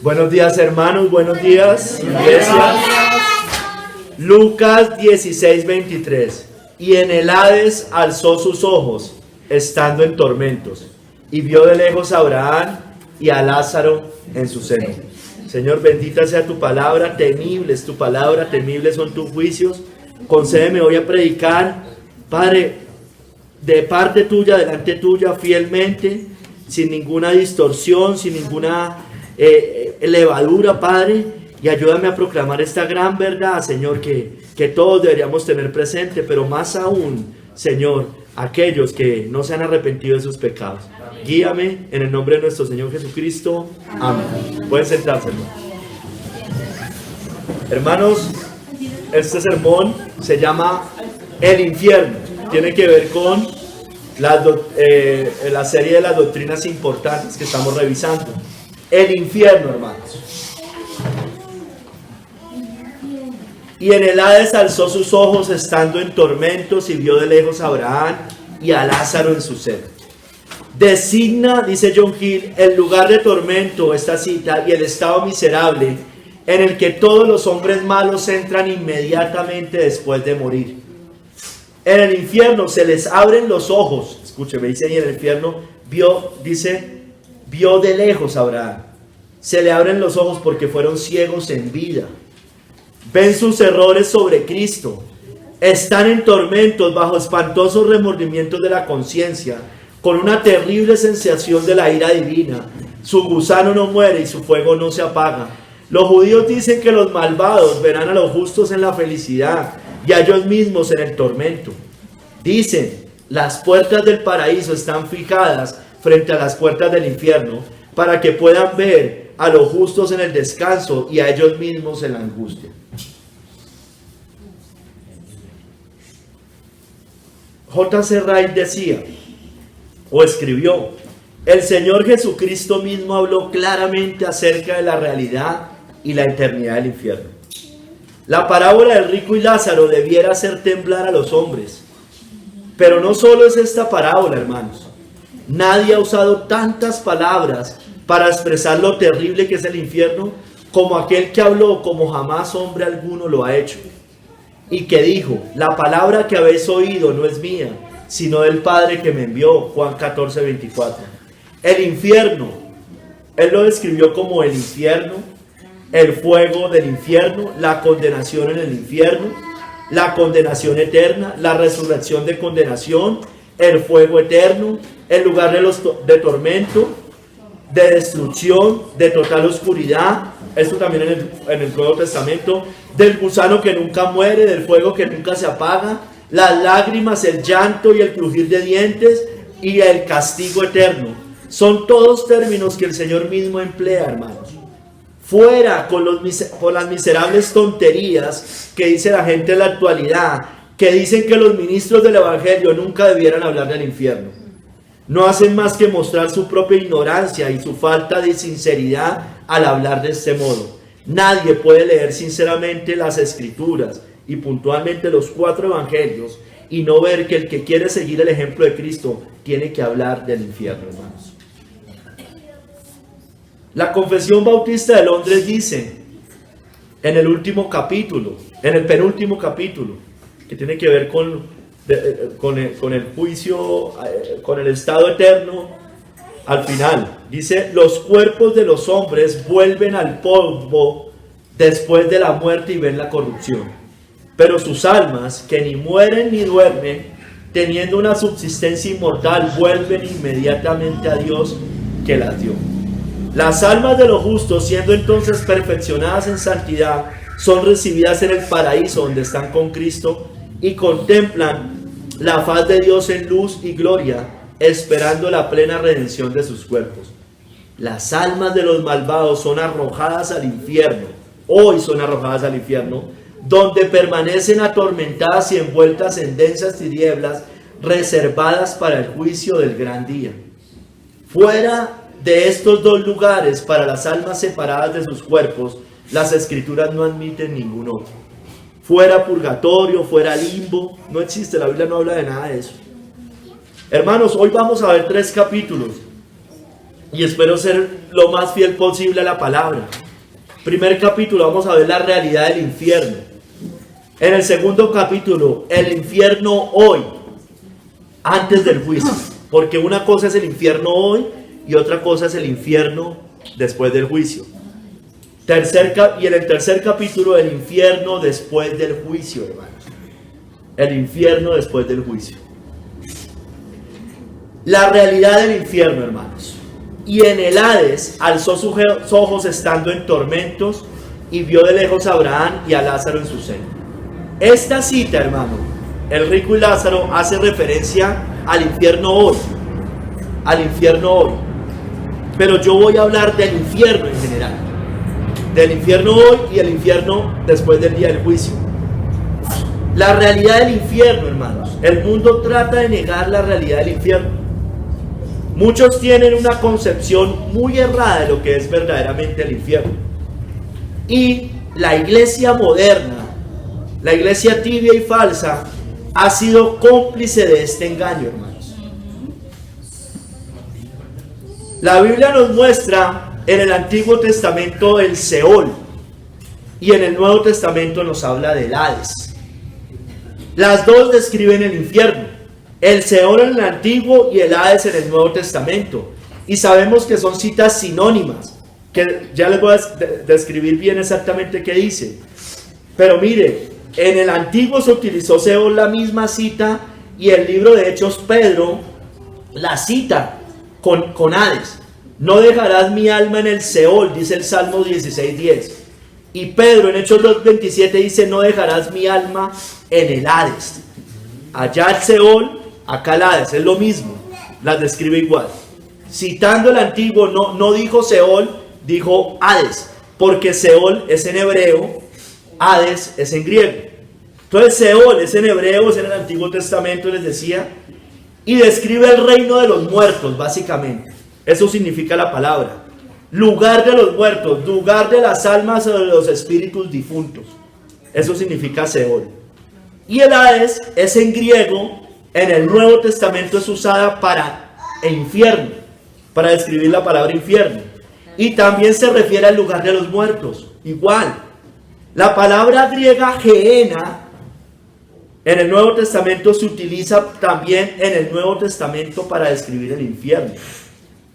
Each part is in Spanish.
Buenos días, hermanos, buenos días, iglesia. Lucas 16:23. Y en el Hades alzó sus ojos, estando en tormentos, y vio de lejos a Abraham y a Lázaro en su seno. Señor, bendita sea tu palabra, temible es tu palabra, temibles son tus juicios. Concédeme hoy a predicar, Padre, de parte tuya, delante tuya, fielmente, sin ninguna distorsión, sin ninguna levadura, Padre, y ayúdame a proclamar esta gran verdad, Señor, que todos deberíamos tener presente, pero más aún, Señor, aquellos que no se han arrepentido de sus pecados. Guíame en el nombre de nuestro Señor Jesucristo. Amén. Pueden sentarse, hermano. Hermanos, este sermón se llama El infierno. Tiene que ver con la serie de las doctrinas importantes que estamos revisando. El infierno, hermanos. Y en el Hades alzó sus ojos estando en tormentos y vio de lejos a Abraham y a Lázaro en su seno. Designa, dice John Hill, el lugar de tormento, esta cita, y el estado miserable en el que todos los hombres malos entran inmediatamente después de morir. En el infierno se les abren los ojos. Escúcheme, dice, y en el infierno vio de lejos a Abraham. Se le abren los ojos porque fueron ciegos en vida. Ven sus errores sobre Cristo. Están en tormentos bajo espantosos remordimientos de la conciencia, con una terrible sensación de la ira divina. Su gusano no muere y su fuego no se apaga. Los judíos dicen que los malvados verán a los justos en la felicidad y a ellos mismos en el tormento. Dicen, las puertas del paraíso están fijadas frente a las puertas del infierno para que puedan ver a los justos en el descanso y a ellos mismos en la angustia. J.C. Wright decía, o escribió, el Señor Jesucristo mismo habló claramente acerca de la realidad y la eternidad del infierno. La parábola del rico y Lázaro debiera hacer temblar a los hombres. Pero no solo es esta parábola, hermanos. Nadie ha usado tantas palabras para expresar lo terrible que es el infierno como aquel que habló como jamás hombre alguno lo ha hecho. Y que dijo, la palabra que habéis oído no es mía, sino del Padre que me envió. Juan 14:24. El infierno, él lo describió como el infierno, el fuego del infierno, la condenación en el infierno, la condenación eterna, la resurrección de condenación, el fuego eterno, el lugar de tormento, de destrucción, de total oscuridad. Esto también en el Nuevo Testamento, del gusano que nunca muere, del fuego que nunca se apaga, las lágrimas, el llanto y el crujir de dientes y el castigo eterno. Son todos términos que el Señor mismo emplea, hermanos. Fuera con las miserables tonterías que dice la gente en la actualidad, que dicen que los ministros del Evangelio nunca debieran hablar del infierno. No hacen más que mostrar su propia ignorancia y su falta de sinceridad al hablar de este modo. Nadie puede leer sinceramente las Escrituras y puntualmente los 4 evangelios y no ver que el que quiere seguir el ejemplo de Cristo tiene que hablar del infierno, hermanos. La Confesión Bautista de Londres dice en el último capítulo, en el penúltimo capítulo, que tiene que ver con el juicio, con el estado eterno al final, dice, los cuerpos de los hombres vuelven al polvo después de la muerte y ven la corrupción, pero sus almas, que ni mueren ni duermen, teniendo una subsistencia inmortal, vuelven inmediatamente a Dios que las dio. Las almas de los justos, siendo entonces perfeccionadas en santidad, son recibidas en el paraíso donde están con Cristo y contemplan la faz de Dios en luz y gloria, esperando la plena redención de sus cuerpos. Las almas de los malvados son arrojadas al infierno, hoy son arrojadas al infierno, donde permanecen atormentadas y envueltas en densas tinieblas, reservadas para el juicio del gran día. Fuera de estos dos lugares, para las almas separadas de sus cuerpos, las Escrituras no admiten ningún otro. Fuera purgatorio, fuera limbo, no existe, la Biblia no habla de nada de eso. Hermanos, hoy vamos a ver 3 capítulos. y espero ser lo más fiel posible a la palabra. Primer capítulo, vamos a ver la realidad del infierno. En el segundo capítulo, el infierno hoy, antes del juicio. Porque una cosa es el infierno hoy y otra cosa es el infierno después del juicio. Y en el tercer capítulo, el infierno después del juicio, hermanos. El infierno después del juicio. La realidad del infierno, hermanos. Y en el Hades alzó sus ojos estando en tormentos y vio de lejos a Abraham y a Lázaro en su seno. Esta cita, hermano, el rico y Lázaro, hace referencia al infierno hoy. Al infierno hoy. Pero yo voy a hablar del infierno en general. Del infierno hoy y el infierno después del día del juicio. La realidad del infierno, hermanos. El mundo trata de negar la realidad del infierno. Muchos tienen una concepción muy errada de lo que es verdaderamente el infierno. Y la iglesia moderna, la iglesia tibia y falsa, ha sido cómplice de este engaño, hermanos. La Biblia nos muestra en el Antiguo Testamento el Seol y en el Nuevo Testamento nos habla del Hades. Las dos describen el infierno. El Seol en el Antiguo y el Hades en el Nuevo Testamento. Y sabemos que son citas sinónimas, que ya les voy a describir bien exactamente qué dice. Pero mire, en el Antiguo se utilizó Seol la misma cita, y el libro de Hechos Pedro la cita con Hades. No dejarás mi alma en el Seol, dice el Salmo 16:10. Y Pedro en Hechos 2:27 dice, no dejarás mi alma en el Hades. Allá el Seol, acá el Hades, es lo mismo, las describe igual. Citando el Antiguo, no dijo Seol, dijo Hades, porque Seol es en hebreo, Hades es en griego. Entonces Seol es en hebreo, es en el Antiguo Testamento, les decía, y describe el reino de los muertos, básicamente. Eso significa la palabra. Lugar de los muertos, lugar de las almas o de los espíritus difuntos. Eso significa Seol. Y el Hades es en griego, en el Nuevo Testamento es usada para infierno, para describir la palabra infierno. Y también se refiere al lugar de los muertos, igual. La palabra griega Gehenna en el Nuevo Testamento se utiliza también en el Nuevo Testamento para describir el infierno.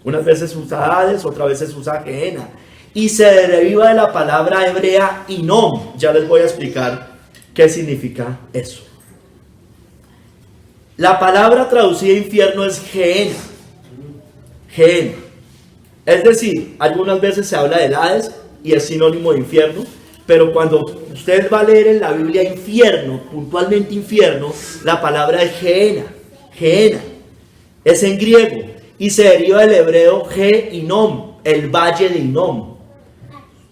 Unas veces usa Hades, otras veces usa Gehenna. Y se deriva de la palabra hebrea Inom. Ya les voy a explicar qué significa eso. La palabra traducida infierno es Gehenna. Gehenna. Es decir, algunas veces se habla del Hades y es sinónimo de infierno, pero cuando usted va a leer en la Biblia infierno, puntualmente infierno, la palabra es Gehenna. Gehenna. Es en griego y se deriva del hebreo Ge-Inom, el valle de Inom,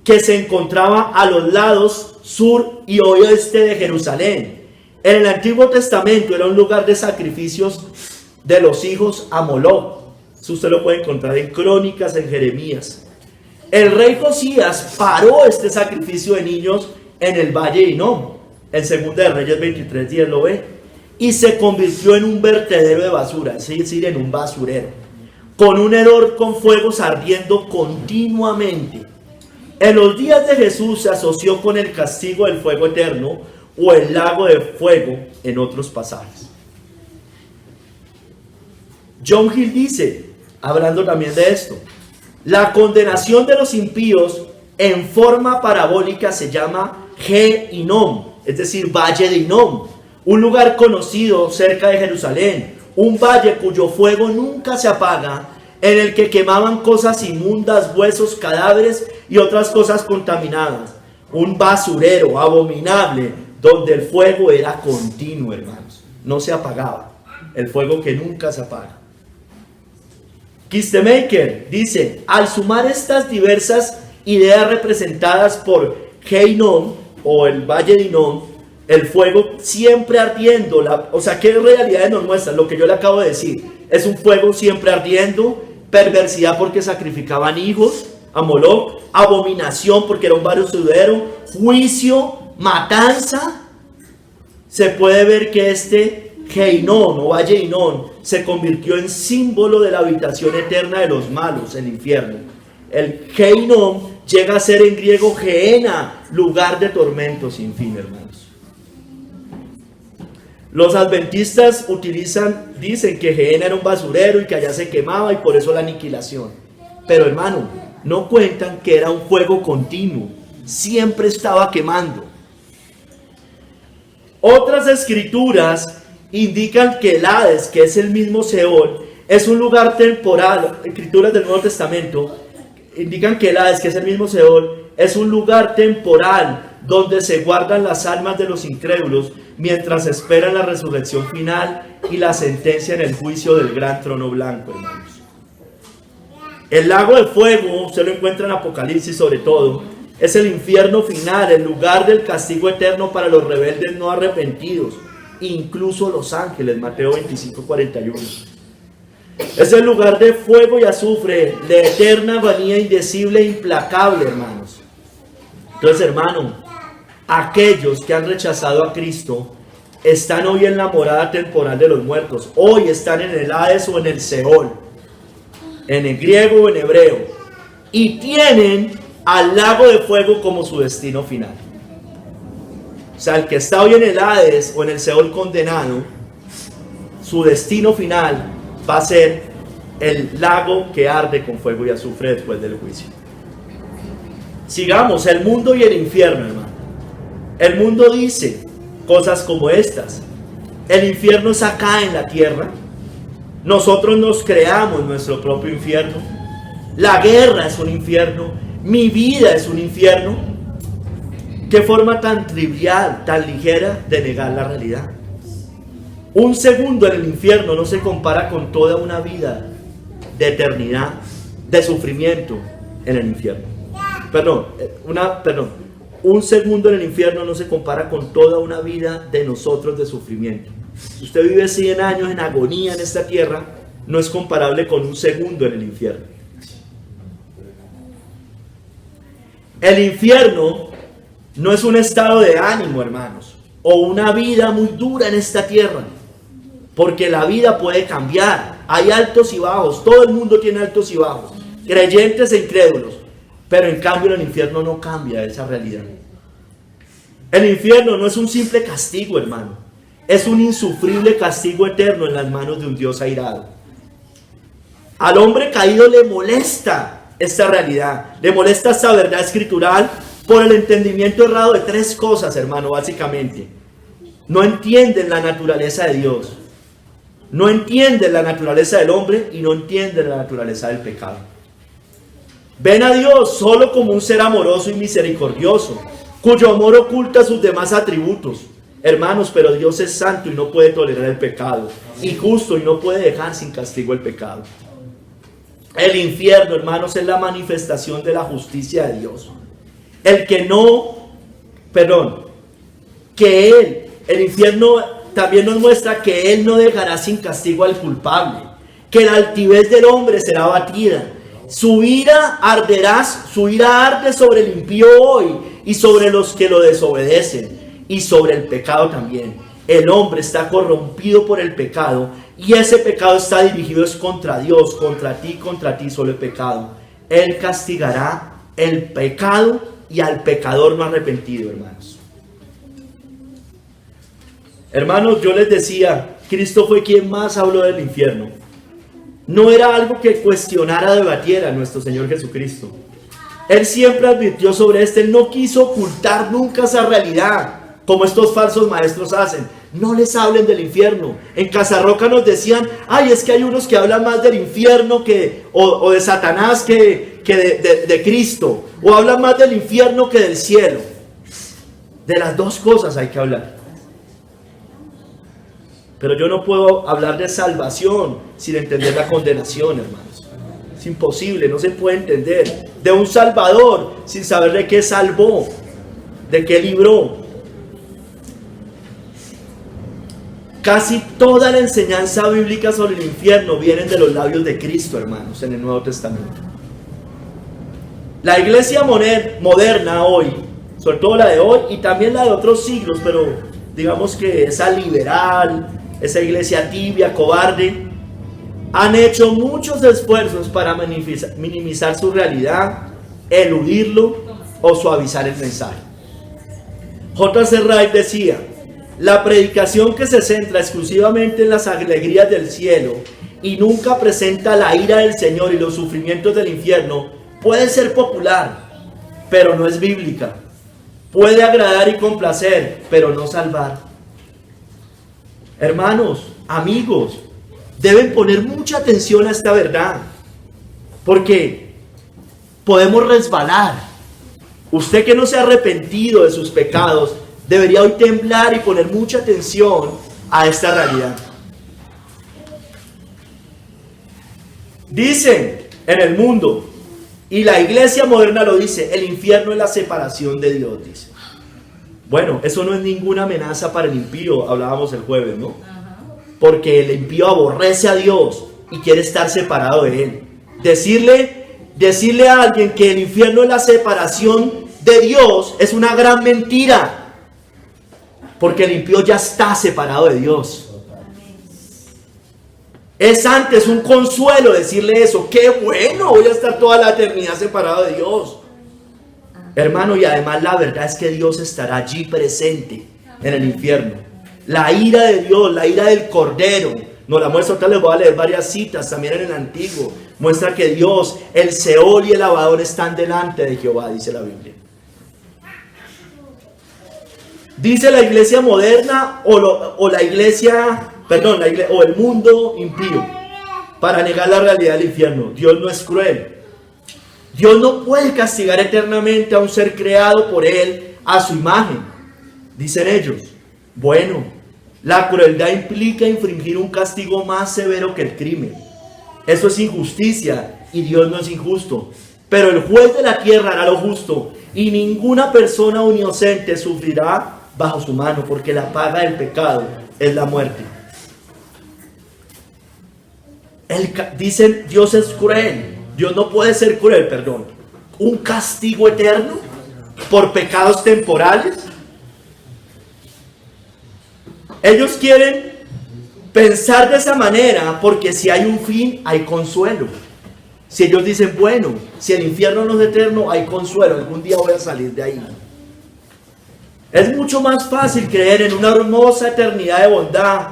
que se encontraba a los lados sur y oeste de Jerusalén. En el Antiguo Testamento era un lugar de sacrificios de los hijos a Moloch. Eso usted lo puede encontrar en Crónicas, en Jeremías. El rey Josías paró este sacrificio de niños en el valle de Inom. En 2 de Reyes 23:10 lo ve. Y se convirtió en un vertedero de basura, es decir, en un basurero, con un hedor con fuegos ardiendo continuamente. En los días de Jesús se asoció con el castigo del fuego eterno o el lago de fuego en otros pasajes. John Gill dice, hablando también de esto, la condenación de los impíos en forma parabólica se llama Ge-Inom, es decir, Valle de Inom, un lugar conocido cerca de Jerusalén, un valle cuyo fuego nunca se apaga, en el que quemaban cosas inmundas, huesos, cadáveres y otras cosas contaminadas. Un basurero abominable donde el fuego era continuo, hermanos. No se apagaba. El fuego que nunca se apaga. Kistemaker dice, al sumar estas diversas ideas representadas por Ge-Inom o el Valle de Inom, el fuego siempre ardiendo, o sea, ¿qué realidades nos muestra? Lo que yo le acabo de decir, es un fuego siempre ardiendo, perversidad porque sacrificaban hijos a Moloch, abominación porque era un basurero, juicio, matanza. Se puede ver que este Geinón o Valle Hinón se convirtió en símbolo de la habitación eterna de los malos, el infierno. El Geinón llega a ser en griego Gehenna, lugar de tormento sin fin, hermanos. Los adventistas dicen que Gehenna era un basurero y que allá se quemaba y por eso la aniquilación. Pero hermano, no cuentan que era un fuego continuo, siempre estaba quemando. Otras escrituras indican que el Hades, que es el mismo Seol, es un lugar temporal. Escrituras del Nuevo Testamento indican que el Hades, que es el mismo Seol, es un lugar temporal donde se guardan las almas de los incrédulos mientras esperan la resurrección final y la sentencia en el juicio del gran trono blanco, hermanos. El lago de fuego, usted lo encuentra en Apocalipsis sobre todo, es el infierno final, el lugar del castigo eterno para los rebeldes no arrepentidos, incluso los ángeles, Mateo 25:41. Es el lugar de fuego y azufre, de eterna agonía indecible e implacable, hermanos. Entonces, hermano, aquellos que han rechazado a Cristo están hoy en la morada temporal de los muertos. Hoy están en el Hades o en el Seol, en el griego o en hebreo, y tienen al lago de fuego como su destino final. O sea, el que está hoy en el Hades o en el Seol condenado, su destino final va a ser el lago que arde con fuego y azufre después del juicio. Sigamos, el mundo y el infierno, hermano. El mundo dice cosas como estas: el infierno es acá en la tierra, nosotros nos creamos nuestro propio infierno, la guerra es un infierno, mi vida es un infierno. Qué forma tan trivial, tan ligera de negar la realidad. Un segundo en el infierno no se compara con toda una vida de eternidad, de sufrimiento en el infierno. Un segundo en el infierno no se compara con toda una vida de nosotros de sufrimiento. Si usted vive 100 años en agonía en esta tierra, no es comparable con un segundo en el infierno. El infierno no es un estado de ánimo, hermanos, o una vida muy dura en esta tierra, porque la vida puede cambiar. Hay altos y bajos, todo el mundo tiene altos y bajos, creyentes e incrédulos, pero en cambio el infierno no cambia esa realidad. El infierno no es un simple castigo, hermano, es un insufrible castigo eterno en las manos de un Dios airado. Al hombre caído le molesta esta realidad, le molesta esta verdad escritural por el entendimiento errado de tres cosas, hermano, básicamente. No entienden la naturaleza de Dios, no entienden la naturaleza del hombre y no entienden la naturaleza del pecado. Ven a Dios solo como un ser amoroso y misericordioso, cuyo amor oculta sus demás atributos. Hermanos, pero Dios es santo y no puede tolerar el pecado, y justo y no puede dejar sin castigo el pecado. El infierno, hermanos, es la manifestación de la justicia de Dios. El infierno también nos muestra que Él no dejará sin castigo al culpable, que la altivez del hombre será abatida. Su ira arde sobre el impío hoy y sobre los que lo desobedecen, y sobre el pecado también. El hombre está corrompido por el pecado, y ese pecado está dirigido es contra Dios, contra ti solo el pecado. Él castigará el pecado y al pecador no arrepentido, hermanos. Hermanos, yo les decía, Cristo fue quien más habló del infierno. No era algo que cuestionara, debatiera nuestro Señor Jesucristo. Él siempre advirtió sobre este. Él no quiso ocultar nunca esa realidad, como estos falsos maestros hacen. No les hablen del infierno. En Casarroca nos decían, ay, es que hay unos que hablan más del infierno o de Satanás que de Cristo, o hablan más del infierno que del cielo. De las dos cosas hay que hablar. Pero yo no puedo hablar de salvación sin entender la condenación, hermanos. Es imposible, no se puede entender. De un Salvador sin saber de qué salvó, de qué libró. Casi toda la enseñanza bíblica sobre el infierno viene de los labios de Cristo, hermanos, en el Nuevo Testamento. La iglesia moderna hoy, sobre todo la de hoy y también la de otros siglos, pero digamos que esa liberal, esa iglesia tibia, cobarde, han hecho muchos esfuerzos para minimizar su realidad, eludirlo o suavizar el mensaje. J.C. Wright decía: la predicación que se centra exclusivamente en las alegrías del cielo y nunca presenta la ira del Señor y los sufrimientos del infierno puede ser popular, pero no es bíblica. Puede agradar y complacer, pero no salvar. Hermanos, amigos, deben poner mucha atención a esta verdad, porque podemos resbalar. Usted que no se ha arrepentido de sus pecados debería hoy temblar y poner mucha atención a esta realidad. Dicen en el mundo, y la iglesia moderna lo dice, el infierno es la separación de Dios, dice. Bueno, eso no es ninguna amenaza para el impío, hablábamos el jueves, ¿no? Porque el impío aborrece a Dios y quiere estar separado de Él. Decirle a alguien que el infierno es la separación de Dios es una gran mentira, porque el impío ya está separado de Dios. Es antes un consuelo decirle eso. ¡Qué bueno! Voy a estar toda la eternidad separado de Dios. Hermano, y además la verdad es que Dios estará allí presente en el infierno. La ira de Dios, la ira del Cordero, nos la muestra. Ahorita les voy a leer varias citas también en el Antiguo. Muestra que Dios, el Seol y el Abadón están delante de Jehová, dice la Biblia. Dice la iglesia moderna o el mundo impío, para negar la realidad del infierno: Dios no es cruel. Dios no puede castigar eternamente a un ser creado por Él a su imagen, dicen ellos. Bueno, la crueldad implica infringir un castigo más severo que el crimen. Eso es injusticia y Dios no es injusto. Pero el juez de la tierra hará lo justo y ninguna persona inocente sufrirá bajo su mano, porque la paga del pecado es la muerte. Dicen, Dios es cruel. Dios no puede ser cruel, perdón. ¿Un castigo eterno por pecados temporales? Ellos quieren pensar de esa manera, porque si hay un fin, hay consuelo. Si ellos dicen, bueno, si el infierno no es eterno, hay consuelo, algún día voy a salir de ahí. Es mucho más fácil creer en una hermosa eternidad de bondad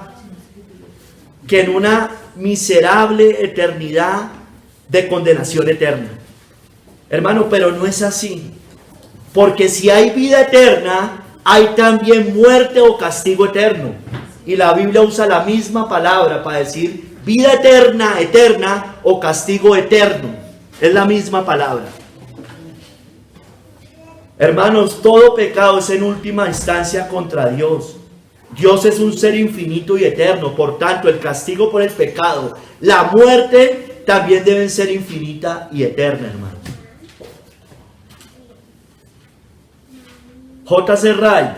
que en una miserable eternidad de condenación eterna. Hermano, pero no es así. Porque si hay vida eterna, hay también muerte o castigo eterno. Y la Biblia usa la misma palabra para decir vida eterna, eterna o castigo eterno. Es la misma palabra. Hermanos, todo pecado es en última instancia contra Dios. Dios es un ser infinito y eterno. Por tanto, el castigo por el pecado, la muerte, también deben ser infinita y eterna, hermano. J.C. Wright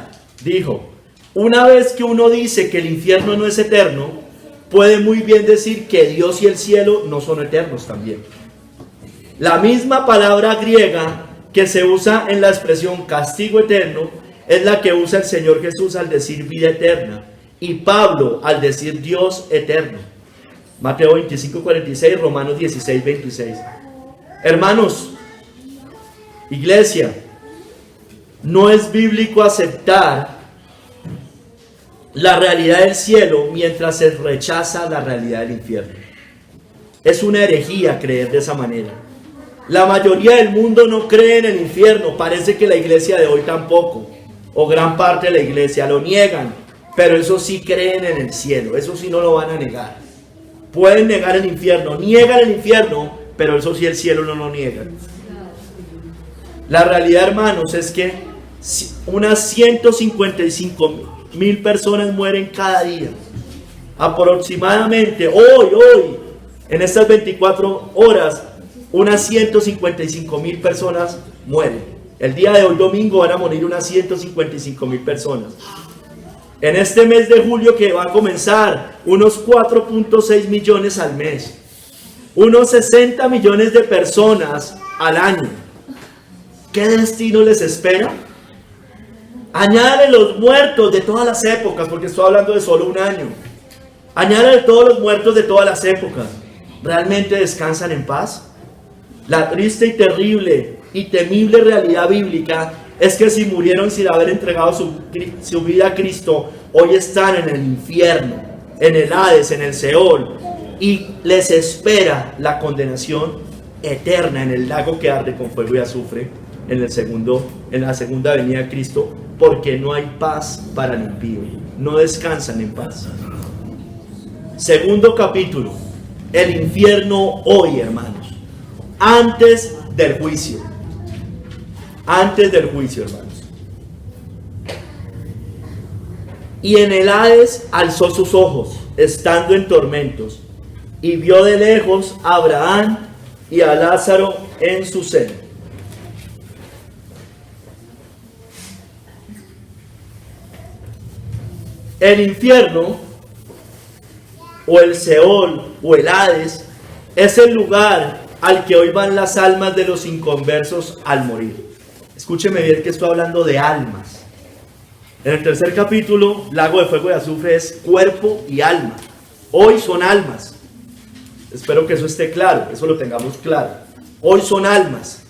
dijo: una vez que uno dice que el infierno no es eterno, puede muy bien decir que Dios y el cielo no son eternos también. La misma palabra griega que se usa en la expresión castigo eterno es la que usa el Señor Jesús al decir vida eterna, y Pablo al decir Dios eterno. Mateo 25:46, Romanos 16:26. Hermanos, iglesia, no es bíblico aceptar la realidad del cielo mientras se rechaza la realidad del infierno. Es una herejía creer de esa manera. La mayoría del mundo no cree en el infierno. Parece que la iglesia de hoy tampoco, o gran parte de la iglesia lo niegan, pero eso sí creen en el cielo. Eso sí no lo van a negar. Pueden negar el infierno, niegan el infierno, pero eso sí el cielo no lo niegan. La realidad, hermanos, es que unas 155,000 personas mueren cada día. Aproximadamente hoy, en estas 24 horas, unas 155,000 personas mueren. El día de hoy, domingo, van a morir unas 155,000 personas. En este mes de julio que va a comenzar, unos 4.6 millones al mes. Unos 60 millones de personas al año. ¿Qué destino les espera? Añádale los muertos de todas las épocas, porque estoy hablando de solo un año. Añade todos los muertos de todas las épocas. ¿Realmente descansan en paz? La triste y terrible y temible realidad bíblica es que si murieron sin haber entregado su vida a Cristo, hoy están en el infierno, en el Hades, en el Seol, y les espera la condenación eterna en el lago que arde con fuego y azufre en la segunda venida de Cristo, porque no hay paz para el impío, no descansan en paz. Segundo capítulo, el infierno hoy, hermanos, antes del juicio. Antes del juicio, hermanos. Y en el Hades alzó sus ojos, estando en tormentos, y vio de lejos a Abraham y a Lázaro en su seno. El infierno, o el Seol, o el Hades, es el lugar al que hoy van las almas de los inconversos al morir. Escúcheme bien que estoy hablando de almas. En el tercer capítulo, lago de fuego y azufre es cuerpo y alma. Hoy son almas. Espero que eso esté claro, eso lo tengamos claro. Hoy son almas.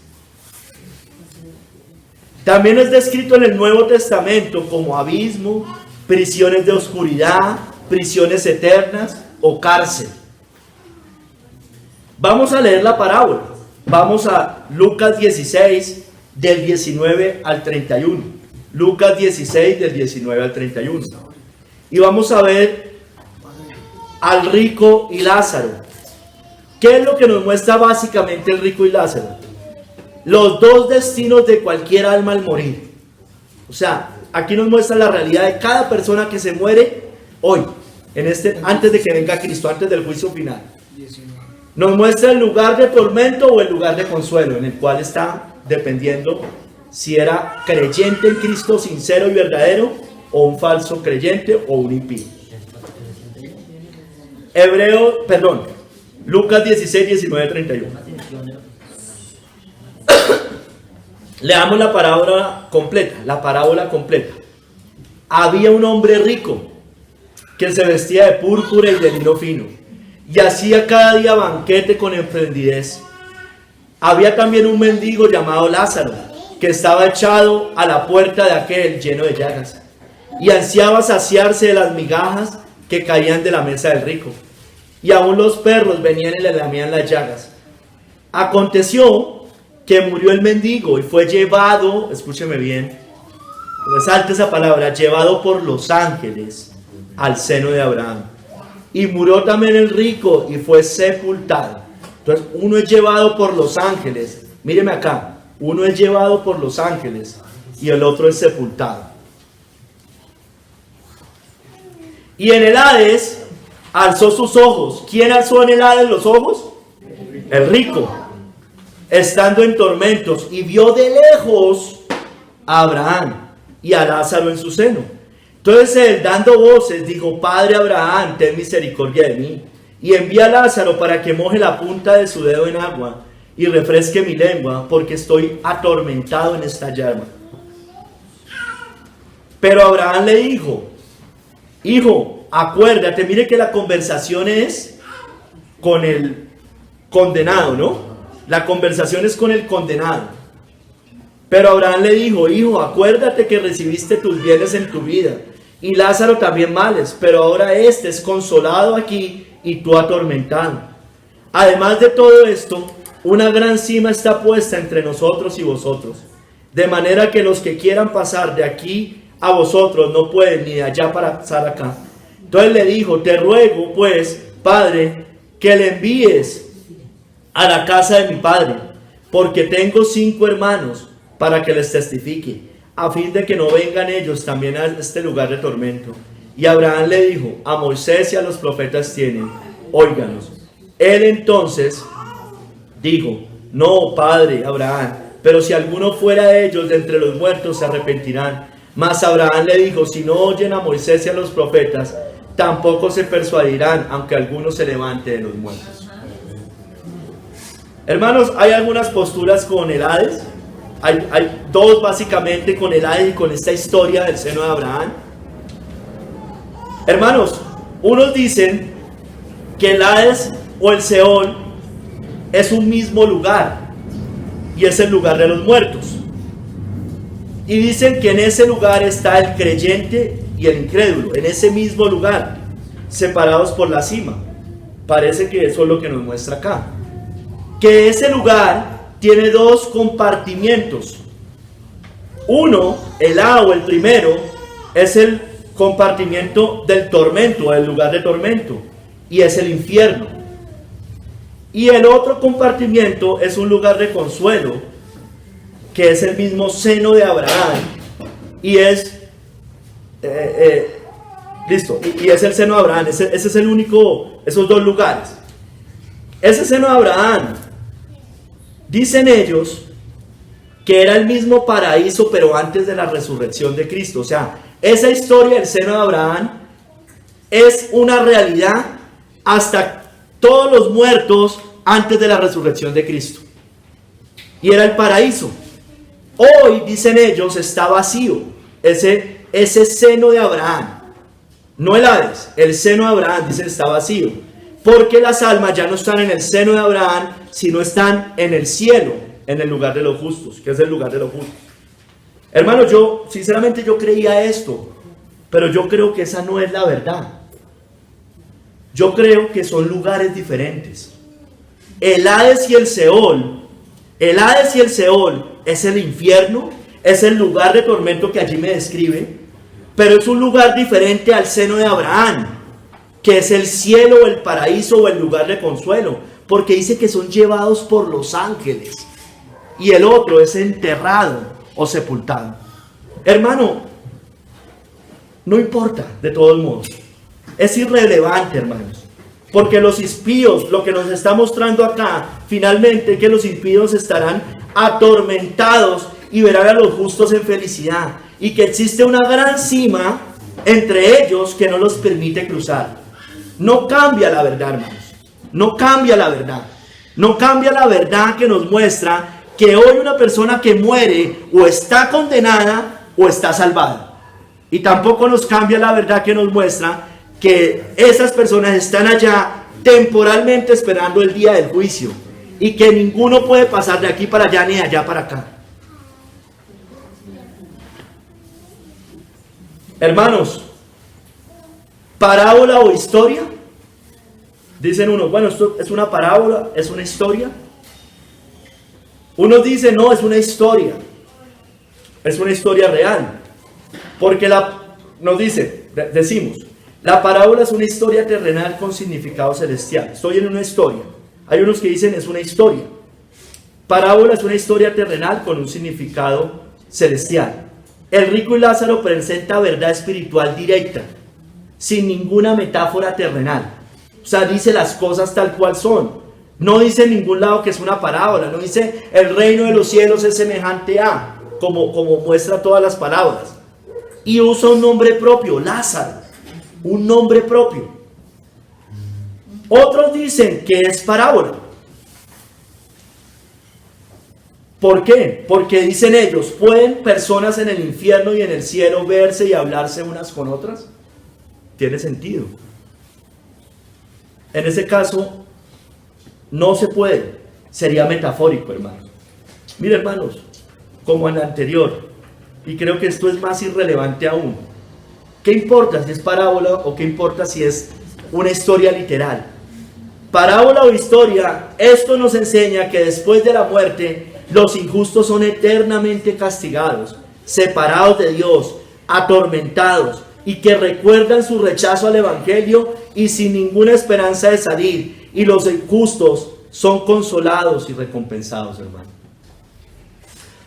También es descrito en el Nuevo Testamento como abismo, prisiones de oscuridad, prisiones eternas o cárcel. Vamos a leer la parábola. Vamos a Lucas 16, del 19 al 31. Lucas 16, del 19 al 31. Y vamos a ver al rico y Lázaro. ¿Qué es lo que nos muestra básicamente el rico y Lázaro? Los dos destinos de cualquier alma al morir. O sea, aquí nos muestra la realidad de cada persona que se muere hoy, antes de que venga Cristo, antes del juicio final. Nos muestra el lugar de tormento o el lugar de consuelo, en el cual está dependiendo si era creyente en Cristo sincero y verdadero, o un falso creyente o un impío. Lucas 16, 19, 31. Leamos la parábola completa. Había un hombre rico que se vestía de púrpura y de lino fino, y hacía cada día banquete con emprendidez. Había también un mendigo llamado Lázaro, que estaba echado a la puerta de aquel lleno de llagas, y ansiaba saciarse de las migajas que caían de la mesa del rico, y aún los perros venían y le lamían las llagas. Aconteció que murió el mendigo y fue llevado, escúcheme bien, resalte esa palabra, llevado por los ángeles al seno de Abraham. Y murió también el rico y fue sepultado. Entonces, uno es llevado por los ángeles. Míreme acá, uno es llevado por los ángeles y el otro es sepultado. Y en el Hades alzó sus ojos. ¿Quién alzó en el Hades los ojos? El rico, estando en tormentos, y vio de lejos a Abraham y a Lázaro en su seno. Entonces él, dando voces, dijo: Padre Abraham, ten misericordia de mí, y envía a Lázaro para que moje la punta de su dedo en agua y refresque mi lengua, porque estoy atormentado en esta llama. Pero Abraham le dijo: Hijo, acuérdate. Mire que la conversación es con el condenado, ¿no? La conversación es con el condenado. Pero Abraham le dijo: Hijo, acuérdate que recibiste tus bienes en tu vida, y Lázaro también males, pero ahora este es consolado aquí y tú atormentado. Además de todo esto, una gran cima está puesta entre nosotros y vosotros, de manera que los que quieran pasar de aquí a vosotros no pueden, ni de allá para pasar acá. Entonces le dijo: Te ruego pues, Padre, que le envíes a la casa de mi padre, porque tengo 5 hermanos, para que les testifique, a fin de que no vengan ellos también a este lugar de tormento. Y Abraham le dijo: A Moisés y a los profetas tienen, óiganos. Él entonces dijo: No, padre Abraham, pero si alguno fuera de ellos de entre los muertos, se arrepentirán. Mas Abraham le dijo: Si no oyen a Moisés y a los profetas, tampoco se persuadirán, aunque alguno se levante de los muertos. Hermanos, hay algunas posturas con el Hades. Hay dos básicamente con el Hades y con esta historia del seno de Abraham. Hermanos, Unos dicen que el Hades o el Seol es un mismo lugar y es el lugar de los muertos. Y dicen que en ese lugar está el creyente y el incrédulo, en ese mismo lugar, separados por la cima. Parece que eso es lo que nos muestra acá. Que ese lugar tiene dos compartimientos. Uno, el A o el primero, es el compartimiento del tormento, el lugar de tormento, y es el infierno. Y el otro compartimiento es un lugar de consuelo, que es el mismo seno de Abraham, y es y es el seno de Abraham. Ese es el único, esos dos lugares. Ese seno de Abraham, dicen ellos que era el mismo paraíso, pero antes de la resurrección de Cristo. O sea, esa historia del seno de Abraham es una realidad hasta todos los muertos antes de la resurrección de Cristo. Y era el paraíso. Hoy, dicen ellos, está vacío ese seno de Abraham. No el Hades, el seno de Abraham, dicen, está vacío. Porque las almas ya no están en el seno de Abraham, sino están en el cielo, en el lugar de los justos, que es el lugar de los justos. Hermano, yo, sinceramente, yo creía esto, pero yo creo que esa no es la verdad. Yo creo que son lugares diferentes. El Hades y el Seol es el infierno, es el lugar de tormento que allí me describe, pero es un lugar diferente al seno de Abraham, que es el cielo o el paraíso o el lugar de consuelo, porque dice que son llevados por los ángeles, y el otro es enterrado o sepultado. Hermano, no importa, de todos modos, es irrelevante, hermanos, porque los impíos, lo que nos está mostrando acá, finalmente, que los impíos estarán atormentados y verán a los justos en felicidad, y que existe una gran cima entre ellos que no los permite cruzar. No cambia la verdad, hermanos, no cambia la verdad, no cambia la verdad que nos muestra que hoy una persona que muere o está condenada o está salvada, y tampoco nos cambia la verdad que nos muestra que esas personas están allá temporalmente esperando el día del juicio, y que ninguno puede pasar de aquí para allá ni de allá para acá. Hermanos, parábola o historia, dicen unos, bueno, esto es una parábola, es una historia. Unos dicen, no, es una historia real, porque nos dice, decimos, la parábola es una historia terrenal con significado celestial. Estoy en una historia. Hay unos que dicen es una historia. Parábola es una historia terrenal con un significado celestial. El rico y Lázaro presenta verdad espiritual directa, sin ninguna metáfora terrenal. O sea, dice las cosas tal cual son. No dice en ningún lado que es una parábola. No dice el reino de los cielos es semejante a, como muestra todas las palabras. Y usa un nombre propio, Lázaro. Un nombre propio. Otros dicen que es parábola. ¿Por qué? Porque dicen ellos, ¿pueden personas en el infierno y en el cielo verse y hablarse unas con otras? Tiene sentido. En ese caso, no se puede. Sería metafórico, hermanos. Mire, hermanos, como en el anterior, y creo que esto es más irrelevante aún. ¿Qué importa si es parábola o qué importa si es una historia literal? Parábola o historia, esto nos enseña que después de la muerte, los injustos son eternamente castigados, separados de Dios, atormentados, y que recuerdan su rechazo al Evangelio y sin ninguna esperanza de salir. Y los injustos son consolados y recompensados, hermano.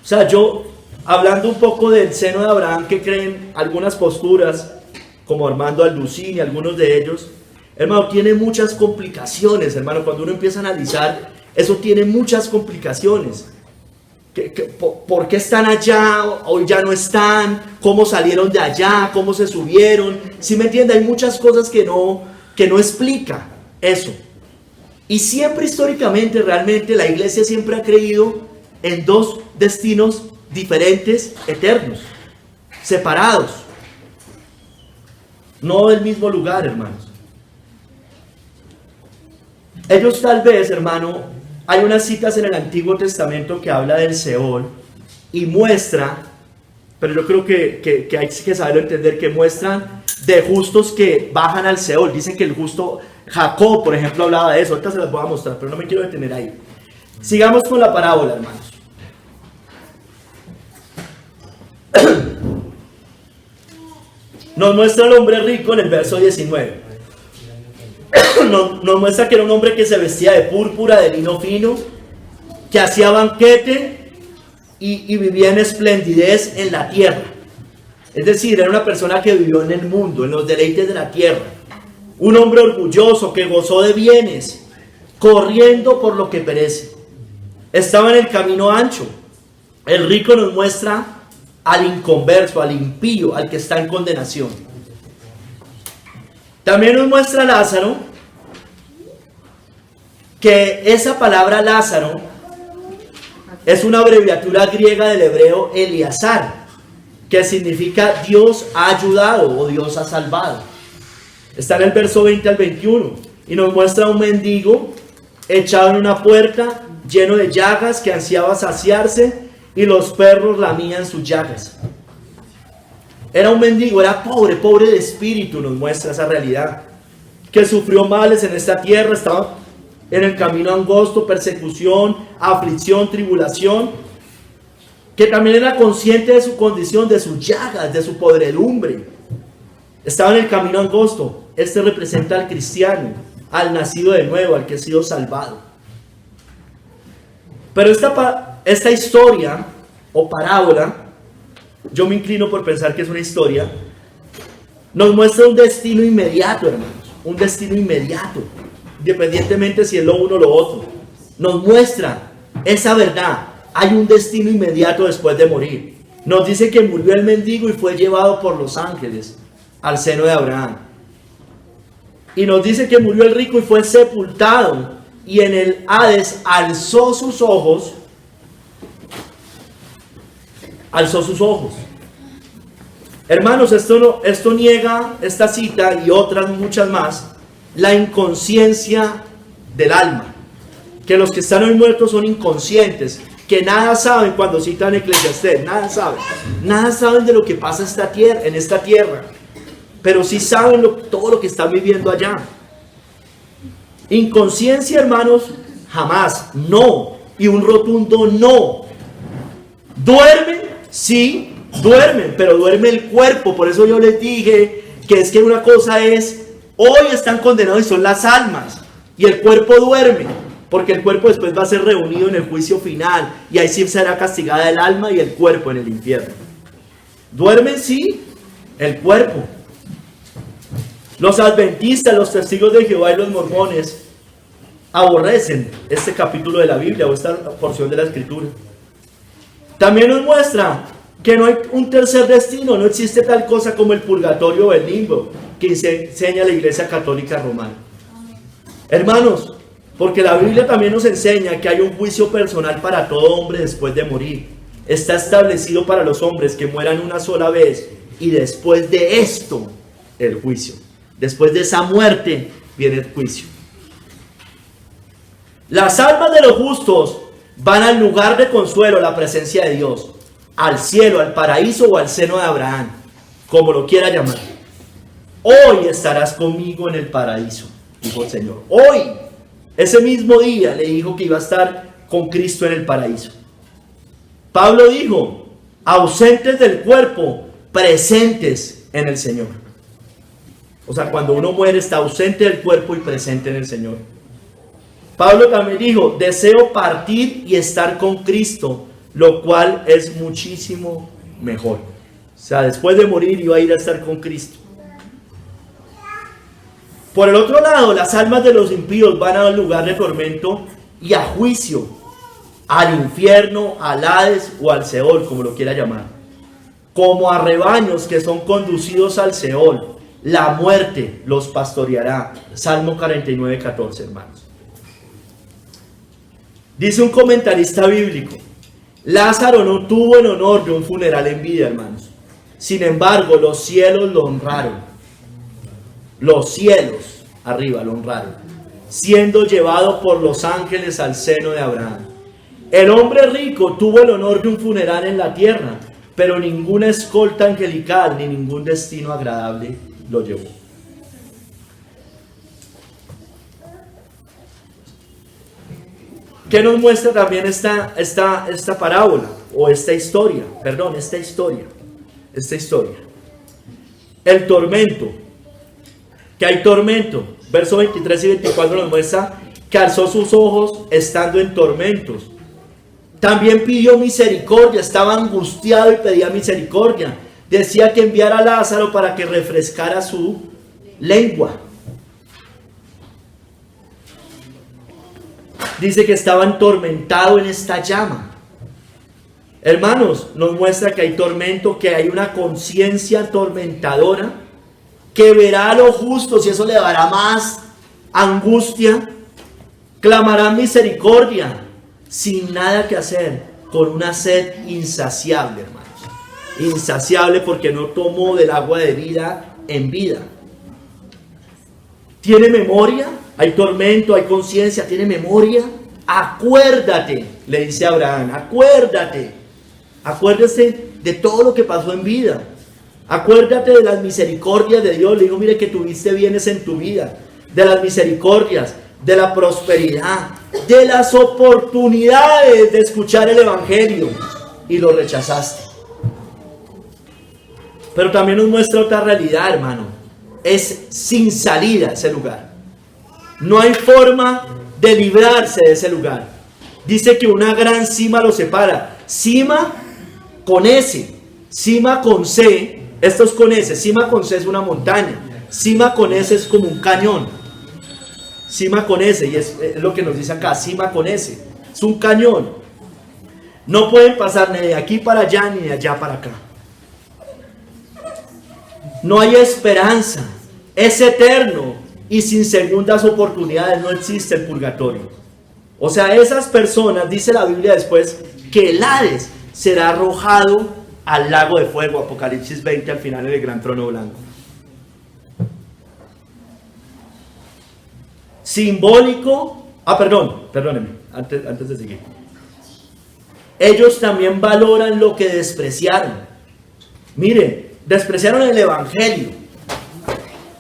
O sea, yo, hablando un poco del seno de Abraham, que creen algunas posturas, como Armando Alducín y algunos de ellos, hermano, tiene muchas complicaciones, hermano. Cuando uno empieza a analizar, eso tiene muchas complicaciones. ¿Por qué están allá? Hoy ya no están. ¿Cómo salieron de allá? ¿Cómo se subieron? ¿Sí me entiende? Hay muchas cosas que no explica eso. Y siempre históricamente, realmente, la iglesia siempre ha creído en dos destinos diferentes, eternos, separados. No del mismo lugar, hermanos. Ellos tal vez, hermano, hay unas citas en el Antiguo Testamento que habla del Seol y muestra, pero yo creo que hay que saberlo entender, que muestran de justos que bajan al Seol. Dicen que el justo, Jacob, por ejemplo, hablaba de eso. Ahorita se las voy a mostrar, pero no me quiero detener ahí. Sigamos con la parábola, hermanos. Nos muestra al hombre rico en el verso 19. Nos muestra que era un hombre que se vestía de púrpura, de lino fino, que hacía banquete y vivía en esplendidez en la tierra. Es decir, era una persona que vivió en el mundo, en los deleites de la tierra. Un hombre orgulloso que gozó de bienes, corriendo por lo que perece. Estaba en el camino ancho. El rico nos muestra al inconverso, al impío, al que está en condenación. También nos muestra Lázaro, que esa palabra Lázaro es una abreviatura griega del hebreo Eleazar, que significa Dios ha ayudado o Dios ha salvado. Está en el verso 20 al 21 y nos muestra un mendigo echado en una puerta, lleno de llagas, que ansiaba saciarse y los perros lamían sus llagas. Era un mendigo, era pobre, pobre de espíritu, nos muestra esa realidad, que sufrió males en esta tierra, estaba en el camino angosto, persecución, aflicción, tribulación, que también era consciente de su condición, de sus llagas, de su podredumbre. Estaba en el camino angosto. Este representa al cristiano, al nacido de nuevo, al que ha sido salvado. Pero esta historia o parábola, yo me inclino por pensar que es una historia, nos muestra un destino inmediato, hermanos, un destino inmediato, independientemente si es lo uno o lo otro. Nos muestra esa verdad, hay un destino inmediato después de morir. Nos dice que murió el mendigo y fue llevado por los ángeles al seno de Abraham. Y nos dice que murió el rico y fue sepultado, y en el Hades alzó sus ojos. Alzó sus ojos. Hermanos, esto niega, esta cita y otras muchas más, la inconsciencia del alma. Que los que están hoy muertos son inconscientes, que nada saben cuando citan Eclesiastés, nada saben de lo que pasa en esta tierra, pero sí saben todo lo que están viviendo allá. Inconsciencia, hermanos, jamás, no, y un rotundo no. Duermen, sí, duermen, pero duerme el cuerpo. Por eso yo les dije que es que una cosa es, hoy están condenados y son las almas, y el cuerpo duerme, porque el cuerpo después va a ser reunido en el juicio final, y ahí sí será castigada el alma y el cuerpo en el infierno. Duermen, sí, el cuerpo. Los adventistas, los testigos de Jehová y los mormones aborrecen este capítulo de la Biblia o esta porción de la Escritura. También nos muestra que no hay un tercer destino, no existe tal cosa como el purgatorio o el limbo que enseña la Iglesia Católica Romana. Hermanos, porque la Biblia también nos enseña que hay un juicio personal para todo hombre después de morir. Está establecido para los hombres que mueran una sola vez y después de esto el juicio. Después de esa muerte viene el juicio. Las almas de los justos van al lugar de consuelo, la presencia de Dios, al cielo, al paraíso o al seno de Abraham, como lo quiera llamar. Hoy estarás conmigo en el paraíso, dijo el Señor. Hoy, ese mismo día, le dijo que iba a estar con Cristo en el paraíso. Pablo dijo, ausentes del cuerpo, presentes en el Señor. O sea, cuando uno muere está ausente del cuerpo y presente en el Señor. Pablo también dijo, deseo partir y estar con Cristo, lo cual es muchísimo mejor. O sea, después de morir iba a ir a estar con Cristo. Por el otro lado, las almas de los impíos van al lugar de tormento y a juicio, al infierno, al Hades o al Seol, como lo quiera llamar. Como a rebaños que son conducidos al Seol, la muerte los pastoreará. Salmo 49, 14, hermanos. Dice un comentarista bíblico, Lázaro no tuvo el honor de un funeral en vida, hermanos. Sin embargo, los cielos lo honraron. Los cielos arriba lo honraron. siendo llevado por los ángeles al seno de Abraham. El hombre rico tuvo el honor de un funeral en la tierra, pero ninguna escolta angelical ni ningún destino agradable lo llevó. ¿Qué nos muestra también esta parábola? O esta historia, perdón, esta historia. El tormento. Que hay tormento. Versos 23 y 24 nos muestra que alzó sus ojos estando en tormentos. También pidió misericordia, estaba angustiado y pedía misericordia. Decía que enviara a Lázaro para que refrescara su lengua. Dice que estaba atormentado en esta llama. Hermanos, nos muestra que hay tormento, que hay una conciencia atormentadora, que verá a los justos y eso le dará más angustia. Clamarán misericordia, sin nada que hacer, con una sed insaciable, hermanos. Insaciable porque no tomó del agua de vida en vida. ¿Tiene memoria? Hay tormento, hay conciencia, ¿tiene memoria? Acuérdate, le dice Abraham, acuérdate de todo lo que pasó en vida. Acuérdate de las misericordias de Dios. Le digo, mire que tuviste bienes en tu vida, de las misericordias, de la prosperidad, de las oportunidades de escuchar el evangelio y lo rechazaste. Pero también nos muestra otra realidad, hermano. Es sin salida ese lugar. No hay forma de librarse de ese lugar. Dice que una gran cima lo separa. Cima con S, cima con C. Esto es con S. Cima con C es una montaña. Cima con S es como un cañón. Cima con S, y es lo que nos dice acá, cima con S. Es un cañón. No pueden pasar ni de aquí para allá ni de allá para acá. No hay esperanza. Es eterno y sin segundas oportunidades. No existe el purgatorio. O sea, esas personas, dice la Biblia después, que el Hades será arrojado al lago de fuego. Apocalipsis 20 al final del gran trono blanco. Simbólico. Perdónenme, antes de seguir. Ellos también valoran lo que despreciaron. Miren, despreciaron el evangelio.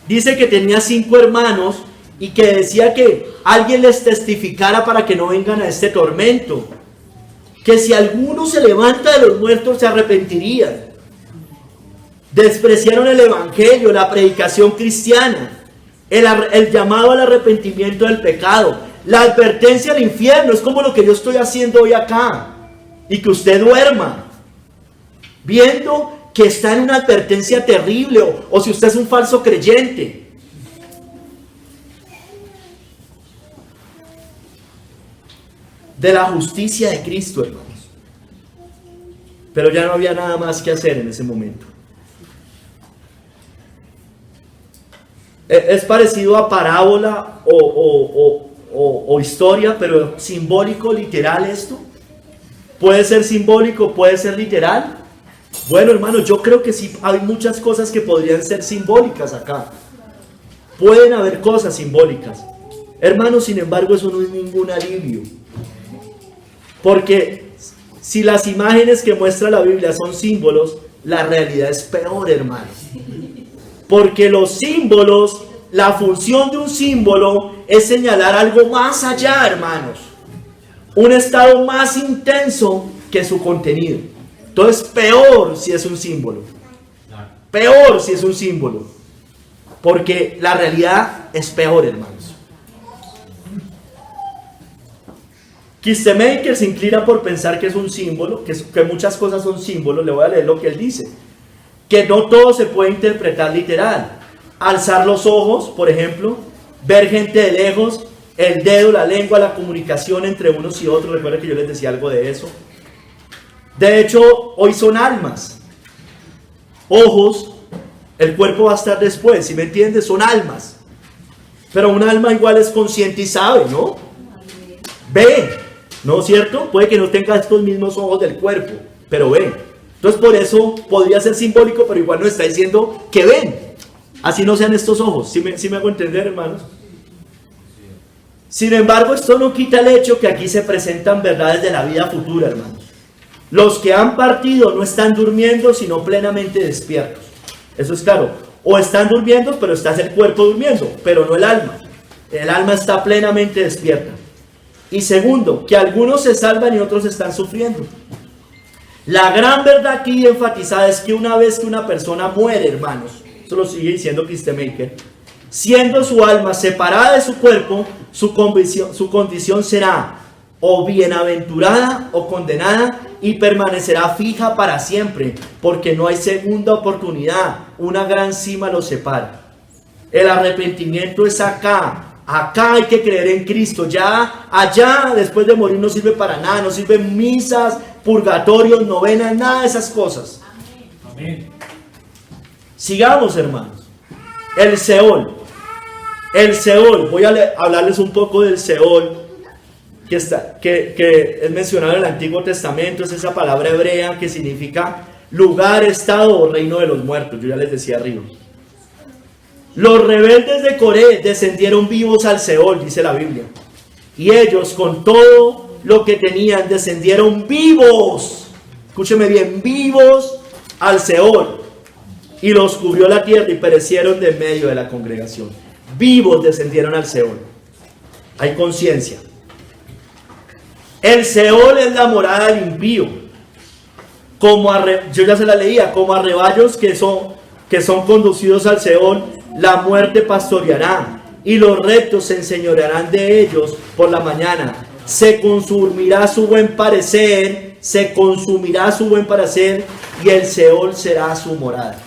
Dice que tenía 5 hermanos y que decía que alguien les testificara para que no vengan a este tormento. Que si alguno se levanta de los muertos se arrepentirían. Despreciaron el evangelio, la predicación cristiana, el llamado al arrepentimiento del pecado, la advertencia al infierno. Es como lo que yo estoy haciendo hoy acá. Y que usted duerma viendo que está en una advertencia terrible, o si usted es un falso creyente. De la justicia de Cristo, hermanos. Pero ya no había nada más que hacer en ese momento. Es parecido a parábola o historia, pero simbólico, literal esto. Puede ser simbólico, puede ser literal. Bueno, hermanos, yo creo que sí hay muchas cosas que podrían ser simbólicas acá. Pueden haber cosas simbólicas. Hermanos, sin embargo, eso no es ningún alivio. Porque si las imágenes que muestra la Biblia son símbolos, la realidad es peor, hermanos. Porque los símbolos, la función de un símbolo es señalar algo más allá, hermanos. Un estado más intenso que su contenido. Entonces, peor si es un símbolo. Peor si es un símbolo. Porque la realidad es peor, hermanos. Kistemaker se inclina por pensar que es un símbolo, que muchas cosas son símbolos. Le voy a leer lo que él dice. Que no todo se puede interpretar literal. Alzar los ojos, por ejemplo, ver gente de lejos, el dedo, la lengua, la comunicación entre unos y otros. Recuerden que yo les decía algo de eso. De hecho, hoy son almas. Ojos, el cuerpo va a estar después, ¿sí me entiendes? Son almas. Pero un alma igual es consciente y sabe, ¿no? Ve, ¿no es cierto? Puede que no tenga estos mismos ojos del cuerpo, pero ve. Entonces por eso podría ser simbólico, pero igual nos está diciendo que ven. Así no sean estos ojos. ¿Sí me hago entender, hermanos? Sin embargo, esto no quita el hecho que aquí se presentan verdades de la vida futura, hermanos. Los que han partido no están durmiendo, sino plenamente despiertos. Eso es claro. O están durmiendo, pero está el cuerpo durmiendo, pero no el alma. El alma está plenamente despierta. Y segundo, que algunos se salvan y otros están sufriendo. La gran verdad aquí enfatizada es que una vez que una persona muere, hermanos, eso lo sigue diciendo Christemaker, siendo su alma separada de su cuerpo, su condición será o bienaventurada o condenada y permanecerá fija para siempre, porque no hay segunda oportunidad, una gran cima los separa. El arrepentimiento es acá hay que creer en Cristo, ya allá después de morir no sirve para nada, no sirven misas, purgatorios, novenas, nada de esas cosas. Amén. Sigamos, hermanos. El Seol, voy a hablarles un poco del Seol, que es mencionado en el Antiguo Testamento. Es esa palabra hebrea que significa lugar, estado o reino de los muertos. Yo ya les decía arriba. Los rebeldes de Coré descendieron vivos al Seol, dice la Biblia. Y ellos con todo lo que tenían descendieron vivos. Escúcheme bien, vivos al Seol. Y los cubrió la tierra y perecieron de en medio de la congregación. Vivos descendieron al Seol. Hay conciencia. El Seol es la morada del impío. Yo ya se la leía, como a rebaños que son conducidos al Seol, la muerte pastoreará, y los rectos se enseñorearán de ellos por la mañana. Se consumirá su buen parecer, y el Seol será su morada.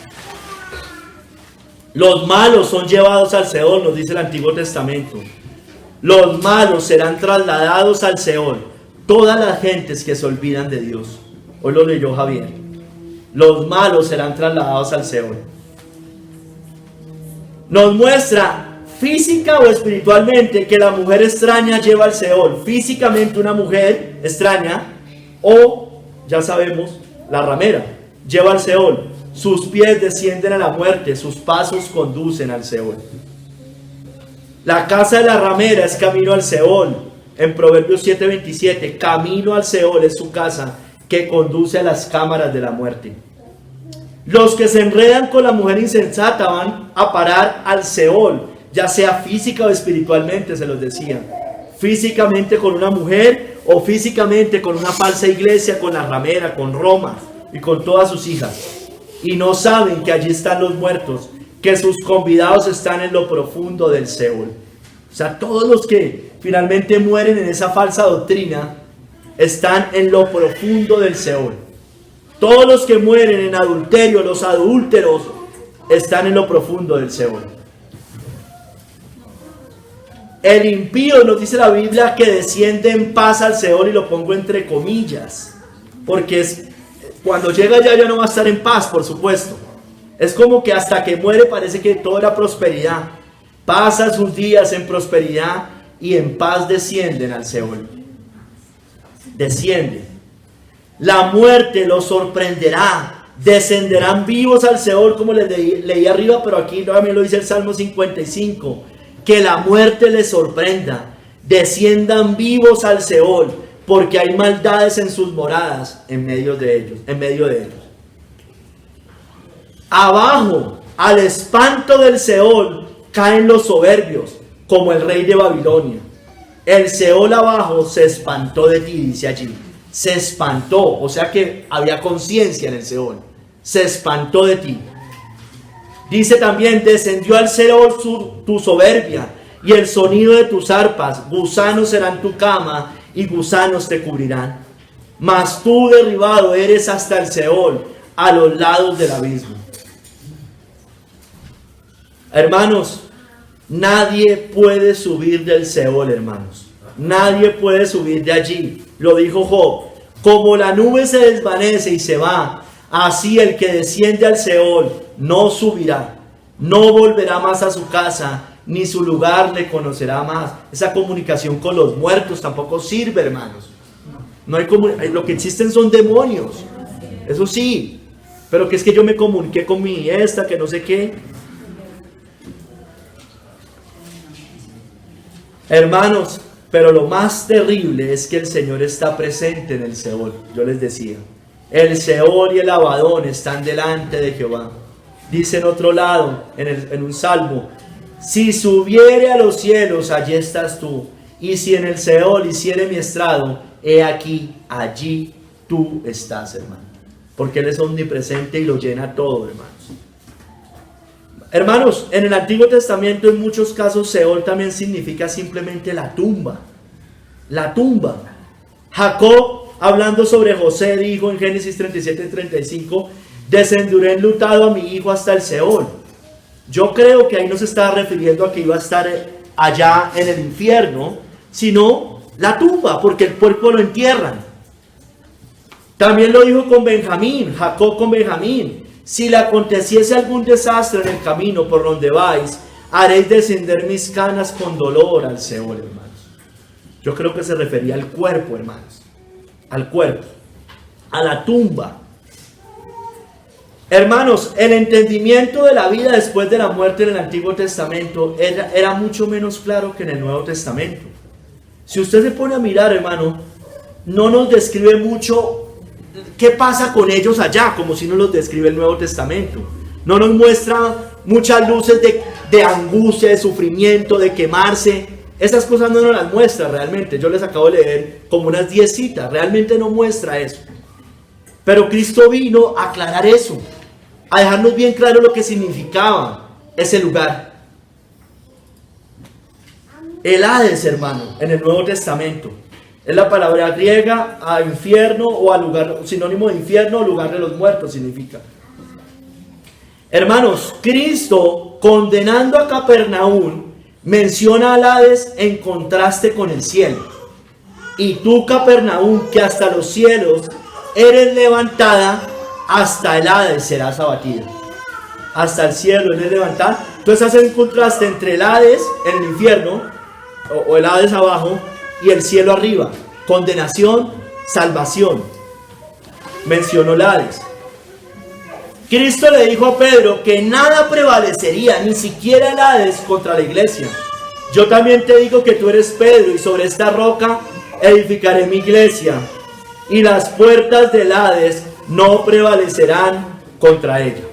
Los malos son llevados al Seol, nos dice el Antiguo Testamento. Los malos serán trasladados al Seol. Todas las gentes que se olvidan de Dios. Hoy lo leyó Javier. Los malos serán trasladados al Seol. Nos muestra física o espiritualmente que la mujer extraña lleva al Seol. Físicamente una mujer extraña, o ya sabemos, la ramera, lleva al Seol. Sus pies descienden a la muerte, sus pasos conducen al Seol. La casa de la ramera es camino al Seol. En Proverbios 7:27, camino al Seol es su casa que conduce a las cámaras de la muerte. Los que se enredan con la mujer insensata van a parar al Seol, ya sea física o espiritualmente, se los decía. Físicamente con una mujer o físicamente con una falsa iglesia, con la ramera, con Roma y con todas sus hijas. Y no saben que allí están los muertos, que sus convidados están en lo profundo del Seol. O sea, todos los que finalmente mueren en esa falsa doctrina están en lo profundo del Seol. Todos los que mueren en adulterio, los adúlteros, están en lo profundo del Seol. El impío, nos dice la Biblia, que desciende en paz al Seol, y lo pongo entre comillas, porque cuando llega allá ya no va a estar en paz, por supuesto. Es como que hasta que muere parece que todo era prosperidad. Pasa sus días en prosperidad y en paz descienden al Seol. Descienden. La muerte los sorprenderá, descenderán vivos al Seol, como les leí arriba, pero aquí también lo dice el Salmo 55, que la muerte les sorprenda, desciendan vivos al Seol, porque hay maldades en sus moradas en medio de ellos. Abajo, al espanto del Seol, caen los soberbios, como el rey de Babilonia. El Seol abajo se espantó de ti, dice allí. Se espantó, o sea que había conciencia en el Seol. Se espantó de ti. Dice también, descendió al Seol tu soberbia y el sonido de tus arpas. Gusanos serán tu cama y gusanos te cubrirán. Mas tú derribado eres hasta el Seol, a los lados del abismo. Hermanos, nadie puede subir del Seol, hermanos. Nadie puede subir de allí. Lo dijo Job. Como la nube se desvanece y se va, así el que desciende al Seol no subirá, no volverá más a su casa, ni su lugar le conocerá más. Esa comunicación con los muertos tampoco sirve, hermanos. No hay lo que existen son demonios. Eso sí. Pero que es que yo me comuniqué con mi que no sé qué. Hermanos, pero lo más terrible es que el Señor está presente en el Seol. Yo les decía, el Seol y el Abadón están delante de Jehová. Dice en otro lado, en un salmo, si subiere a los cielos, allí estás tú. Y si en el Seol hiciere mi estrado, he aquí, allí tú estás, hermano. Porque Él es omnipresente y lo llena todo, hermanos. Hermanos, en el Antiguo Testamento en muchos casos Seol también significa simplemente la tumba. La tumba. Jacob, hablando sobre José, dijo en Génesis 37:35, descenderé enlutado a mi hijo hasta el Seol. Yo creo que ahí no se estaba refiriendo a que iba a estar allá en el infierno, sino la tumba, porque el cuerpo lo entierran. También lo dijo con Benjamín, Jacob con Benjamín. Si le aconteciese algún desastre en el camino por donde vais, haréis descender mis canas con dolor al Seol, hermanos. Yo creo que se refería al cuerpo, hermanos. Al cuerpo. A la tumba. Hermanos, el entendimiento de la vida después de la muerte en el Antiguo Testamento era mucho menos claro que en el Nuevo Testamento. Si usted se pone a mirar, hermano, no nos describe mucho qué pasa con ellos allá, como si nos los describe el Nuevo Testamento. No nos muestra muchas luces de angustia, de sufrimiento, de quemarse. Esas cosas no nos las muestra realmente. Yo les acabo de leer como unas 10 citas. Realmente no muestra eso. Pero Cristo vino a aclarar eso, a dejarnos bien claro lo que significaba ese lugar. El Hades, hermano, en el Nuevo Testamento, es la palabra griega a infierno o a lugar, sinónimo de infierno o lugar de los muertos significa. Hermanos, Cristo, condenando a Capernaum, menciona al Hades en contraste con el cielo. Y tú, Capernaum, que hasta los cielos eres levantada, hasta el Hades serás abatida. Hasta el cielo eres levantada. Entonces hace un contraste entre el Hades en el infierno, o el Hades abajo, y el cielo arriba. Condenación, salvación. Mencionó el Hades. Cristo le dijo a Pedro que nada prevalecería, ni siquiera el Hades, contra la iglesia. Yo también te digo que tú eres Pedro, y sobre esta roca edificaré mi iglesia, y las puertas del Hades no prevalecerán contra ella.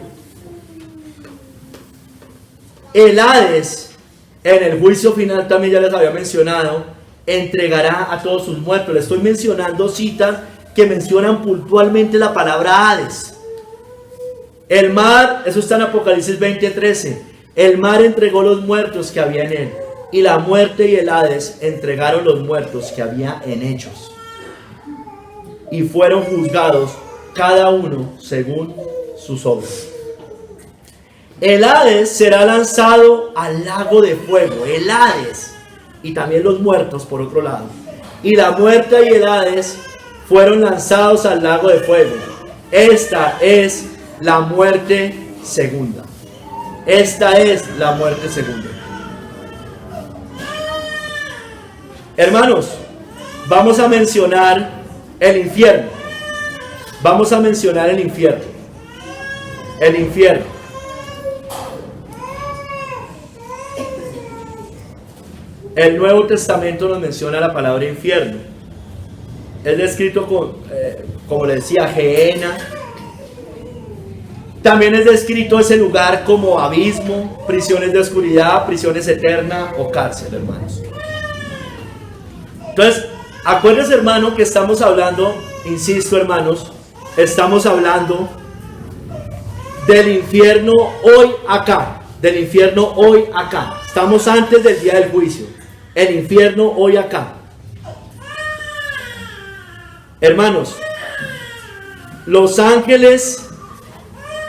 El Hades, en el juicio final, también ya les había mencionado, entregará a todos sus muertos. Les estoy mencionando citas que mencionan puntualmente la palabra Hades. El mar, eso está en Apocalipsis 20:13. El mar entregó los muertos que había en él, y la muerte y el Hades entregaron los muertos que había en ellos, y fueron juzgados cada uno según sus obras. El Hades será lanzado al lago de fuego. El Hades, y también los muertos por otro lado. Y la muerte y el Hades fueron lanzados al lago de fuego. Esta es la muerte segunda. Esta es la muerte segunda. Hermanos, vamos a mencionar el infierno. Vamos a mencionar el infierno. El infierno. El Nuevo Testamento nos menciona la palabra infierno. Es descrito como le decía, Gehenna. También es descrito ese lugar como abismo, prisiones de oscuridad, prisiones eternas o cárcel, hermanos. Entonces, acuérdense, hermano, que estamos hablando, insisto, hermanos, estamos hablando del infierno hoy acá. Del infierno hoy acá. Estamos antes del día del juicio. El infierno hoy acá. Hermanos, los ángeles,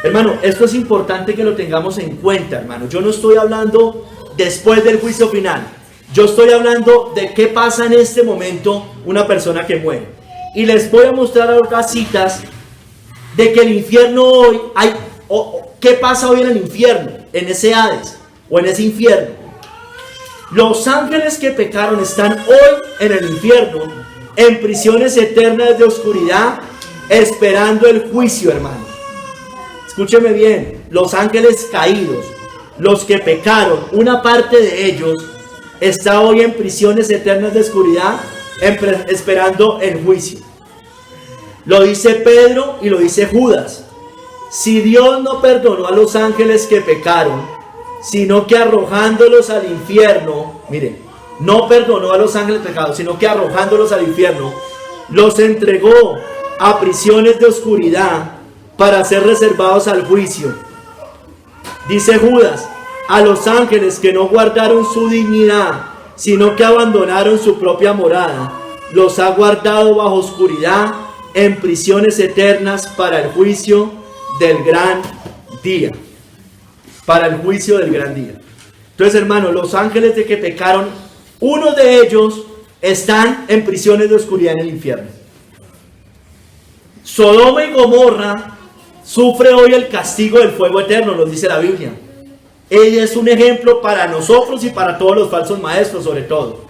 hermano, esto es importante que lo tengamos en cuenta, hermano. Yo no estoy hablando después del juicio final. Yo estoy hablando de qué pasa en este momento una persona que muere. Y les voy a mostrar otras citas de que el infierno hoy hay, ¿qué pasa hoy en el infierno? En ese Hades o en ese infierno. Los ángeles que pecaron están hoy en el infierno, en prisiones eternas de oscuridad, esperando el juicio, hermano. Escúcheme bien, los ángeles caídos, los que pecaron, una parte de ellos está hoy en prisiones eternas de oscuridad, esperando el juicio. Lo dice Pedro y lo dice Judas. Si Dios no perdonó a los ángeles que pecaron, sino que arrojándolos al infierno, mire, no perdonó a los ángeles pecados, sino que arrojándolos al infierno, los entregó a prisiones de oscuridad para ser reservados al juicio. Dice Judas, a los ángeles que no guardaron su dignidad, sino que abandonaron su propia morada, los ha guardado bajo oscuridad en prisiones eternas para el juicio del gran día. Para el juicio del gran día. Entonces, hermanos, los ángeles de que pecaron, uno de ellos están en prisiones de oscuridad en el infierno. Sodoma y Gomorra sufre hoy el castigo del fuego eterno, nos dice la Biblia. Ella es un ejemplo para nosotros y para todos los falsos maestros, sobre todo.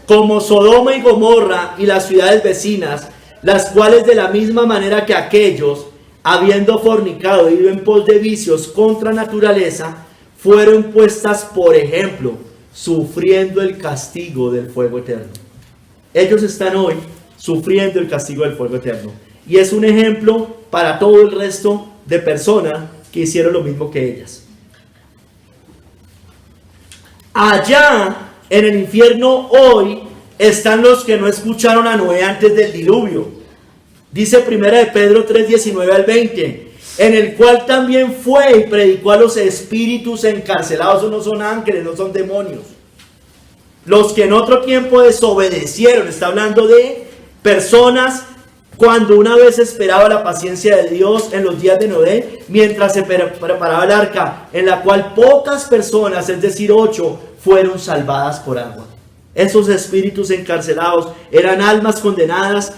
Como Sodoma y Gomorra y las ciudades vecinas, las cuales de la misma manera que aquellos, habiendo fornicado y ido en pos de vicios contra naturaleza, fueron puestas por ejemplo, sufriendo el castigo del fuego eterno. Ellos están hoy sufriendo el castigo del fuego eterno. Y es un ejemplo para todo el resto de personas que hicieron lo mismo que ellas. Allá en el infierno hoy están los que no escucharon a Noé antes del diluvio. Dice 1 de Pedro 3, 19 al 20, en el cual también fue y predicó a los espíritus encarcelados. Esos no son ángeles, no son demonios. Los que en otro tiempo desobedecieron. Está hablando de personas cuando una vez esperaba la paciencia de Dios en los días de Noé, mientras se preparaba el arca, en la cual pocas personas, es decir 8, fueron salvadas por agua. Esos espíritus encarcelados eran almas condenadas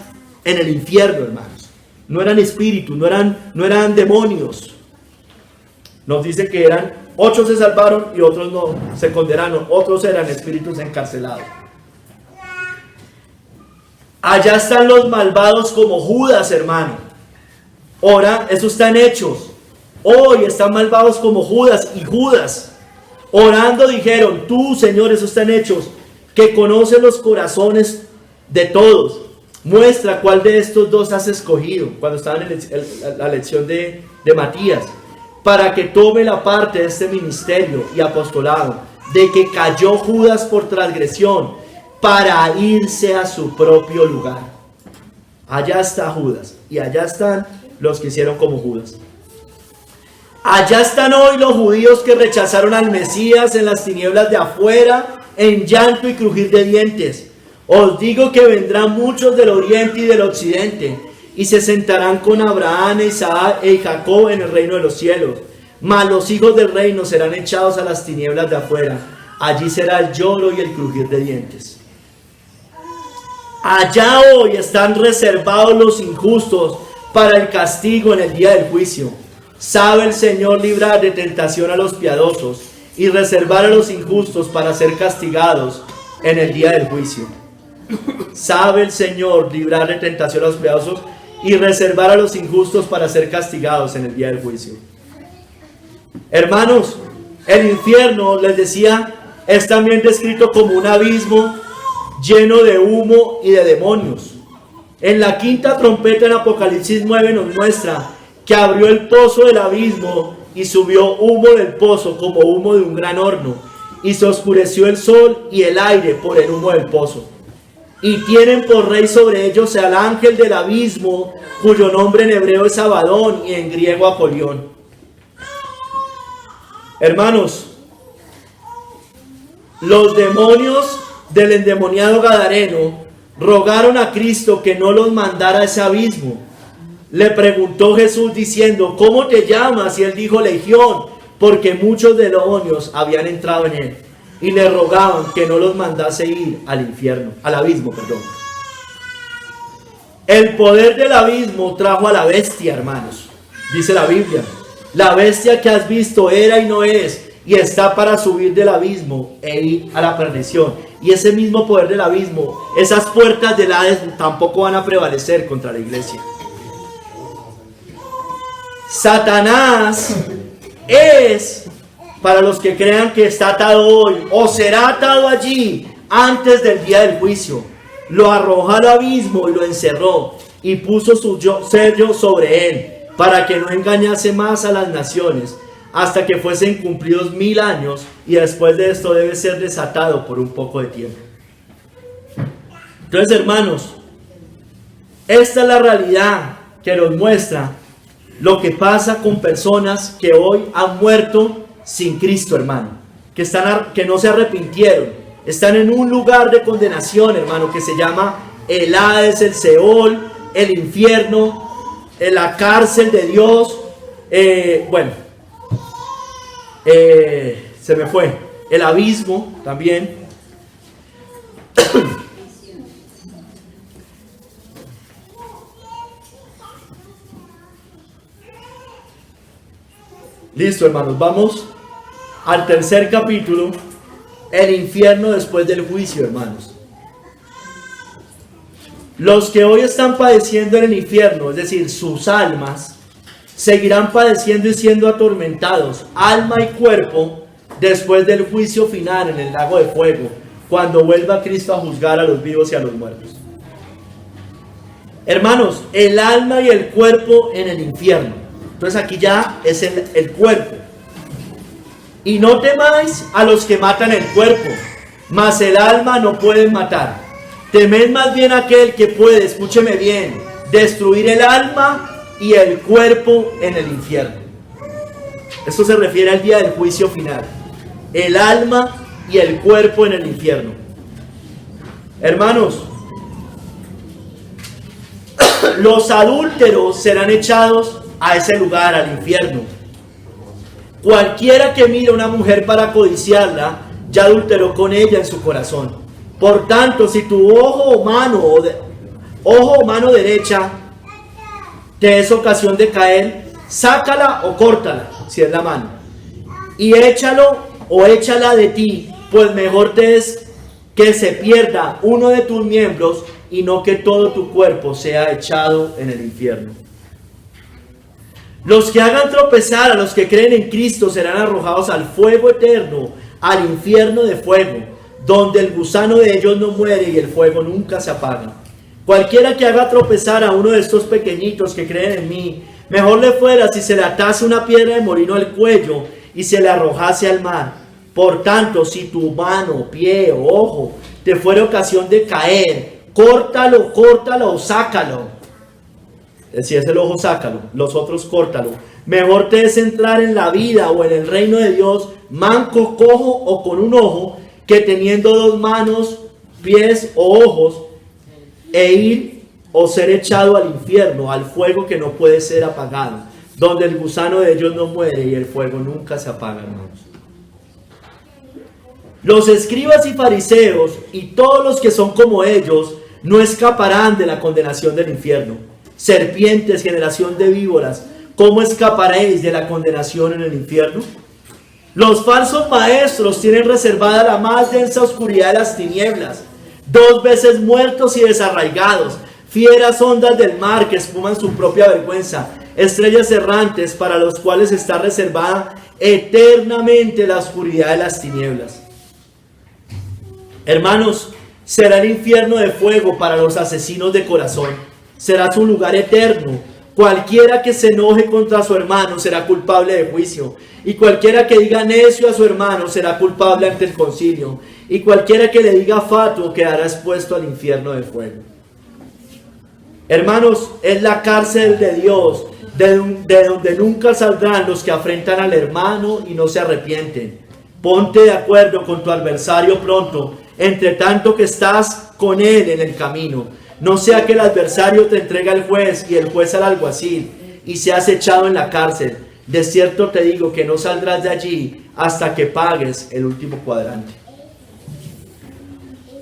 en el infierno, hermanos. No eran espíritus, no eran demonios. Nos dice que 8 se salvaron y otros no, se condenaron. Otros eran espíritus encarcelados. Allá están los malvados como Judas, hermano. Ahora, eso está en Hechos. Hoy están malvados como Judas y Judas. Orando dijeron, tú, Señor, eso está en Hechos, que conoces los corazones de todos. Muestra cuál de estos dos has escogido, cuando estaban en la lección de Matías, para que tome la parte de este ministerio y apostolado, de que cayó Judas por transgresión, para irse a su propio lugar. Allá está Judas, y allá están los que hicieron como Judas. Allá están hoy los judíos que rechazaron al Mesías en las tinieblas de afuera, en llanto y crujir de dientes. Os digo que vendrán muchos del oriente y del occidente, y se sentarán con Abraham, Isaac y Jacob en el reino de los cielos. Mas los hijos del reino serán echados a las tinieblas de afuera. Allí será el lloro y el crujir de dientes. Allá hoy están reservados los injustos para el castigo en el día del juicio. Sabe el Señor librar de tentación a los piadosos y reservar a los injustos para ser castigados en el día del juicio. Sabe el Señor librar de tentación a los piadosos y reservar a los injustos para ser castigados en el día del juicio. Hermanos, el infierno, les decía, es también descrito como un abismo lleno de humo y de demonios. En la quinta trompeta en Apocalipsis 9 nos muestra que abrió el pozo del abismo y subió humo del pozo como humo de un gran horno, y se oscureció el sol y el aire por el humo del pozo. Y tienen por rey sobre ellos al ángel del abismo, cuyo nombre en hebreo es Abadón y en griego Apolión. Hermanos, los demonios del endemoniado gadareno rogaron a Cristo que no los mandara a ese abismo. Le preguntó Jesús diciendo, ¿cómo te llamas? Y él dijo, Legión, porque muchos demonios habían entrado en él. Y le rogaban que no los mandase ir al infierno, al abismo, perdón. El poder del abismo trajo a la bestia, hermanos. Dice la Biblia, la bestia que has visto era y no es, y está para subir del abismo e ir a la perdición. Y ese mismo poder del abismo, esas puertas del Hades tampoco van a prevalecer contra la iglesia. Satanás es para los que crean que está atado hoy o será atado allí antes del día del juicio. Lo arrojó al abismo y lo encerró y puso su sello sobre él, para que no engañase más a las naciones, hasta que fuesen cumplidos 1000 años, y después de esto debe ser desatado por un poco de tiempo. Entonces, hermanos, esta es la realidad que nos muestra lo que pasa con personas que hoy han muerto sin Cristo, hermano, que no se arrepintieron, están en un lugar de condenación, hermano, que se llama el Hades, el Seol, el infierno, la cárcel de Dios. Se me fue, el abismo también. Listo, hermanos, vamos al tercer capítulo, el infierno después del juicio, hermanos. Los que hoy están padeciendo en el infierno, es decir, sus almas, seguirán padeciendo y siendo atormentados, alma y cuerpo, después del juicio final en el lago de fuego, cuando vuelva Cristo a juzgar a los vivos y a los muertos. Hermanos, el alma y el cuerpo en el infierno. Entonces aquí ya es el cuerpo. Y no temáis a los que matan el cuerpo, mas el alma no pueden matar. Temed más bien a aquel que puede, escúcheme bien, destruir el alma y el cuerpo en el infierno. Esto se refiere al día del juicio final. El alma y el cuerpo en el infierno. Hermanos, los adúlteros serán echados a ese lugar, al infierno. Cualquiera que mire a una mujer para codiciarla, ya adulteró con ella en su corazón. Por tanto, si tu ojo o mano derecha te es ocasión de caer, sácala o córtala, si es la mano, y échalo o échala de ti, pues mejor te es que se pierda uno de tus miembros y no que todo tu cuerpo sea echado en el infierno. Los que hagan tropezar a los que creen en Cristo serán arrojados al fuego eterno, al infierno de fuego, donde el gusano de ellos no muere y el fuego nunca se apaga. Cualquiera que haga tropezar a uno de estos pequeñitos que creen en mí, mejor le fuera si se le atase una piedra de molino al cuello y se le arrojase al mar. Por tanto, si tu mano, pie o ojo te fuera ocasión de caer, córtalo o sácalo. Si es el ojo, sácalo, los otros córtalo. Mejor te es entrar en la vida o en el reino de Dios manco, cojo o con un ojo, que teniendo 2 manos, pies o ojos, e ir o ser echado al infierno, al fuego que no puede ser apagado, donde el gusano de ellos no muere y el fuego nunca se apaga, hermanos. Los escribas y fariseos y todos los que son como ellos no escaparán de la condenación del infierno. Serpientes, generación de víboras, ¿cómo escaparéis de la condenación en el infierno? Los falsos maestros tienen reservada la más densa oscuridad de las tinieblas, 2 veces muertos y desarraigados, fieras ondas del mar que espuman su propia vergüenza, estrellas errantes para los cuales está reservada eternamente la oscuridad de las tinieblas. Hermanos, será el infierno de fuego para los asesinos de corazón. Será su lugar eterno. Cualquiera que se enoje contra su hermano será culpable de juicio. Y cualquiera que diga necio a su hermano será culpable ante el concilio. Y cualquiera que le diga fatuo quedará expuesto al infierno de fuego. Hermanos, es la cárcel de Dios, de donde nunca saldrán los que afrentan al hermano y no se arrepienten. Ponte de acuerdo con tu adversario pronto, entre tanto que estás con él en el camino. No sea que el adversario te entregue al juez y el juez al alguacil y seas echado en la cárcel. De cierto te digo que no saldrás de allí hasta que pagues el último cuadrante.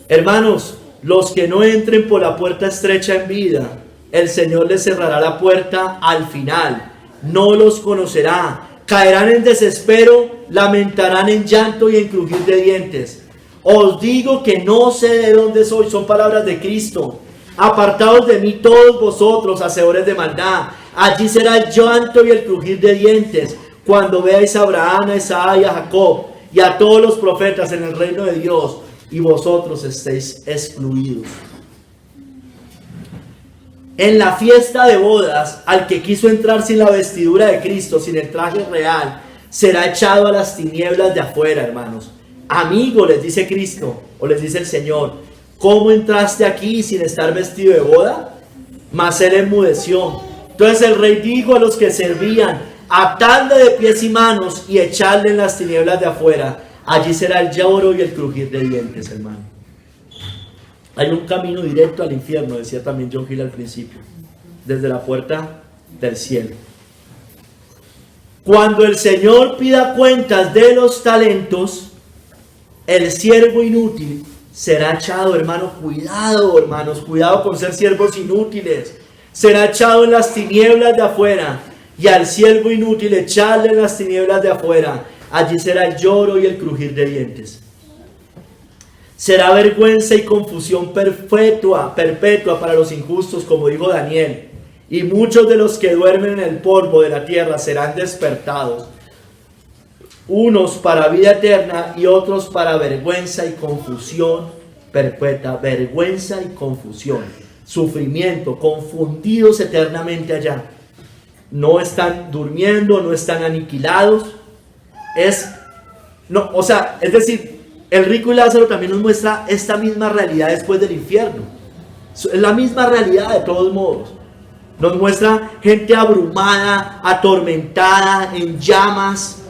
Hermanos, los que no entren por la puerta estrecha en vida, el Señor les cerrará la puerta al final. No los conocerá. Caerán en desespero, lamentarán en llanto y en crujir de dientes. Os digo que no sé de dónde soy. Son palabras de Cristo. Apartaos de mí todos vosotros, hacedores de maldad. Allí será el llanto y el crujir de dientes. Cuando veáis a Abraham, a Isaac y a Jacob y a todos los profetas en el reino de Dios y vosotros estéis excluidos. En la fiesta de bodas, al que quiso entrar sin la vestidura de Cristo, sin el traje real, será echado a las tinieblas de afuera, hermanos. Amigo, les dice Cristo, o les dice el Señor, ¿cómo entraste aquí sin estar vestido de boda? Mas él enmudeció. Entonces el rey dijo a los que servían, atadle de pies y manos y echadle en las tinieblas de afuera. Allí será el lloro y el crujir de dientes, hermano. Hay un camino directo al infierno, decía también John Hill al principio, desde la puerta del cielo. Cuando el Señor pida cuentas de los talentos, el siervo inútil será echado, hermano, cuidado, hermanos, cuidado con ser siervos inútiles. Será echado en las tinieblas de afuera, y al siervo inútil echarle en las tinieblas de afuera. Allí será el lloro y el crujir de dientes. Será vergüenza y confusión perpetua para los injustos, como dijo Daniel. Y muchos de los que duermen en el polvo de la tierra serán despertados. Unos para vida eterna y otros para vergüenza y confusión perpetua. Vergüenza y confusión. Sufrimiento, confundidos eternamente allá. No están durmiendo, no están aniquilados. Es decir, el rico y Lázaro también nos muestra esta misma realidad después del infierno. Es la misma realidad de todos modos. Nos muestra gente abrumada, atormentada, en llamas.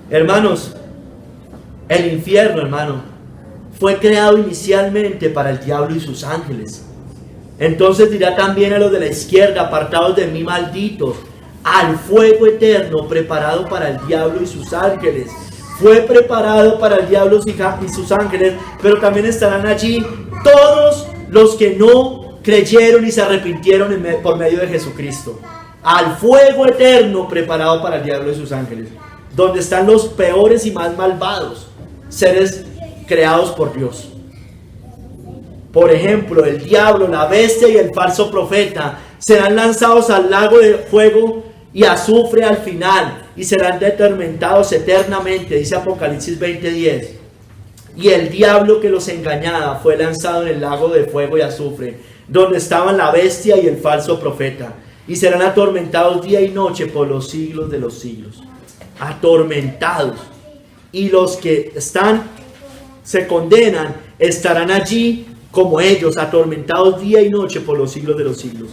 Hermanos, el infierno, hermano, fue creado inicialmente para el diablo y sus ángeles. Entonces dirá también a los de la izquierda, apartados de mí, malditos, al fuego eterno preparado para el diablo y sus ángeles. Fue preparado para el diablo y sus ángeles, pero también estarán allí todos los que no creyeron y se arrepintieron por medio de Jesucristo. Al fuego eterno preparado para el diablo y sus ángeles, donde están los peores y más malvados seres creados por Dios. Por ejemplo, el diablo, la bestia y el falso profeta serán lanzados al lago de fuego y azufre al final, y serán atormentados eternamente, dice Apocalipsis 20:10. Y el diablo que los engañaba fue lanzado en el lago de fuego y azufre, donde estaban la bestia y el falso profeta, y serán atormentados día y noche por los siglos de los siglos. Atormentados. Y los que se condenan estarán allí como ellos, atormentados día y noche por los siglos de los siglos.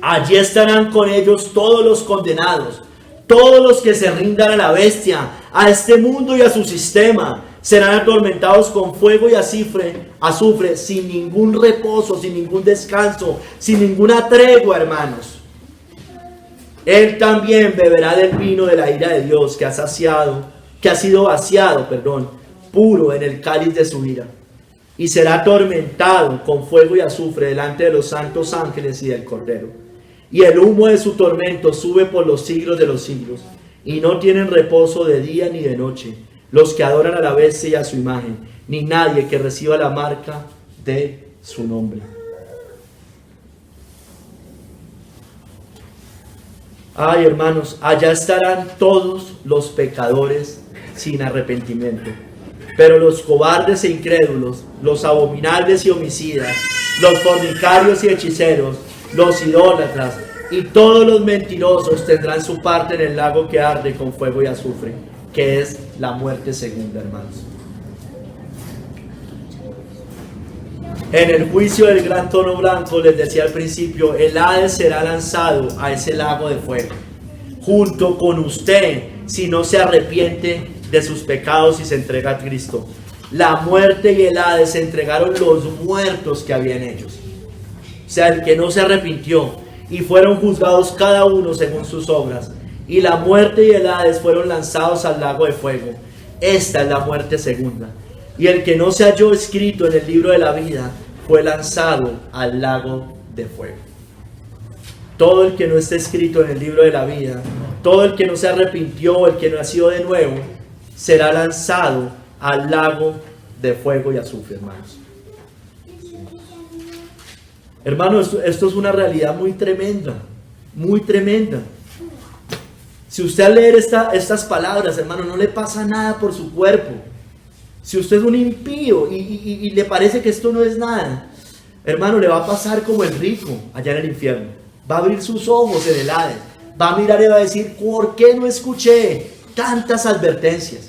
Allí estarán con ellos todos los condenados, todos los que se rindan a la bestia, a este mundo y a su sistema. Serán atormentados con fuego y azufre, sin ningún reposo, sin ningún descanso, sin ninguna tregua, hermanos. Él también beberá del vino de la ira de Dios que ha sido vaciado, puro en el cáliz de su ira. Y será atormentado con fuego y azufre delante de los santos ángeles y del Cordero. Y el humo de su tormento sube por los siglos de los siglos. Y no tienen reposo de día ni de noche los que adoran a la bestia y a su imagen, ni nadie que reciba la marca de su nombre. Ay, hermanos, allá estarán todos los pecadores sin arrepentimiento. Pero los cobardes e incrédulos, los abominables y homicidas, los fornicarios y hechiceros, los idólatras y todos los mentirosos tendrán su parte en el lago que arde con fuego y azufre, que es la muerte segunda, hermanos. En el juicio del gran trono blanco, les decía al principio, el Hades será lanzado a ese lago de fuego, junto con usted, si no se arrepiente de sus pecados y se entrega a Cristo. La muerte y el Hades se entregaron los muertos que había en ellos. O sea, el que no se arrepintió, y fueron juzgados cada uno según sus obras. Y la muerte y el Hades fueron lanzados al lago de fuego. Esta es la muerte segunda. Y el que no se halló escrito en el libro de la vida fue lanzado al lago de fuego. Todo el que no esté escrito en el libro de la vida, todo el que no se arrepintió, el que no nació de nuevo, será lanzado al lago de fuego y azufre, hermanos. Hermanos, esto es una realidad muy tremenda. muy tremenda. Si usted al leer estas palabras, hermano, no le pasa nada por su cuerpo. Si usted es un impío y le parece que esto no es nada, hermano, le va a pasar como el rico allá en el infierno. Va a abrir sus ojos en el Hades. Va a mirar y va a decir, ¿por qué no escuché tantas advertencias?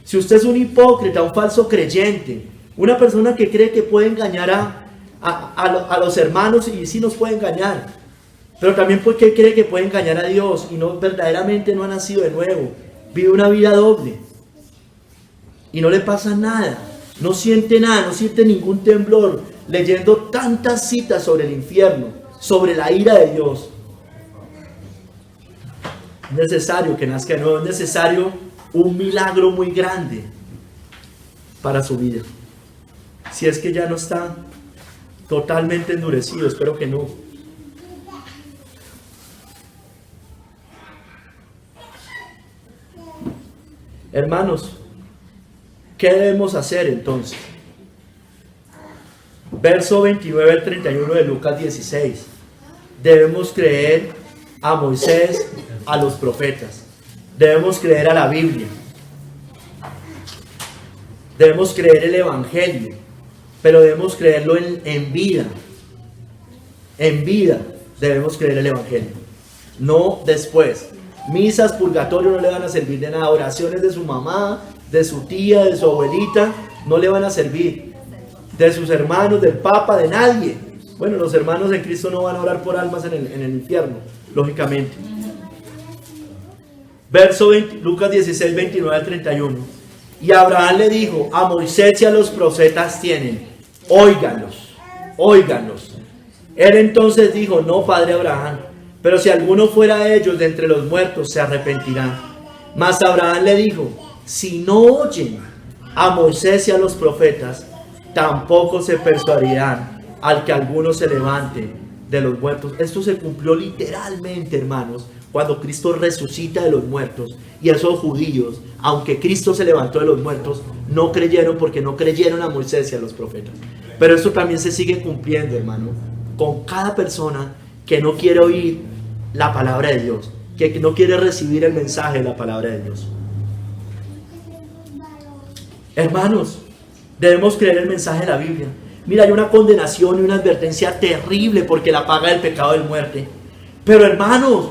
Si usted es un hipócrita, un falso creyente, una persona que cree que puede engañar a los hermanos, y sí nos puede engañar, pero también porque cree que puede engañar a Dios y no, verdaderamente no ha nacido de nuevo, vive una vida doble y no le pasa nada, no siente nada, no siente ningún temblor leyendo tantas citas sobre el infierno, sobre la ira de Dios. Es necesario que nazca de nuevo, es necesario un milagro muy grande para su vida. Si es que ya no está totalmente endurecido, espero que no. Hermanos, ¿qué debemos hacer entonces? Verso 29 al 31 de Lucas 16. Debemos creer a Moisés, a los profetas. Debemos creer a la Biblia. Debemos creer el Evangelio, pero debemos creerlo en vida. En vida debemos creer el Evangelio, no después. Misas, purgatorio no le van a servir de nada. Oraciones de su mamá, de su tía, de su abuelita, no le van a servir. De sus hermanos, del Papa, de nadie. Bueno, los hermanos en Cristo no van a orar por almas en el infierno, lógicamente. Verso 20, Lucas 16, 29 al 31. Y Abraham le dijo, a Moisés y a los profetas tienen, óiganlos, óiganlos. Él entonces dijo, no, padre Abraham, pero si alguno fuera de ellos de entre los muertos, se arrepentirá. Mas Abraham le dijo, si no oyen a Moisés y a los profetas, tampoco se persuadirán al que alguno se levante de los muertos. Esto se cumplió literalmente, hermanos, cuando Cristo resucita de los muertos. Y esos judíos, aunque Cristo se levantó de los muertos, no creyeron porque no creyeron a Moisés y a los profetas. Pero esto también se sigue cumpliendo, hermano, con cada persona que no quiere oír la palabra de Dios, que no quiere recibir el mensaje de la palabra de Dios. Hermanos, debemos creer el mensaje de la Biblia. Mira, hay una condenación y una advertencia terrible porque la paga del pecado es muerte. Pero hermanos,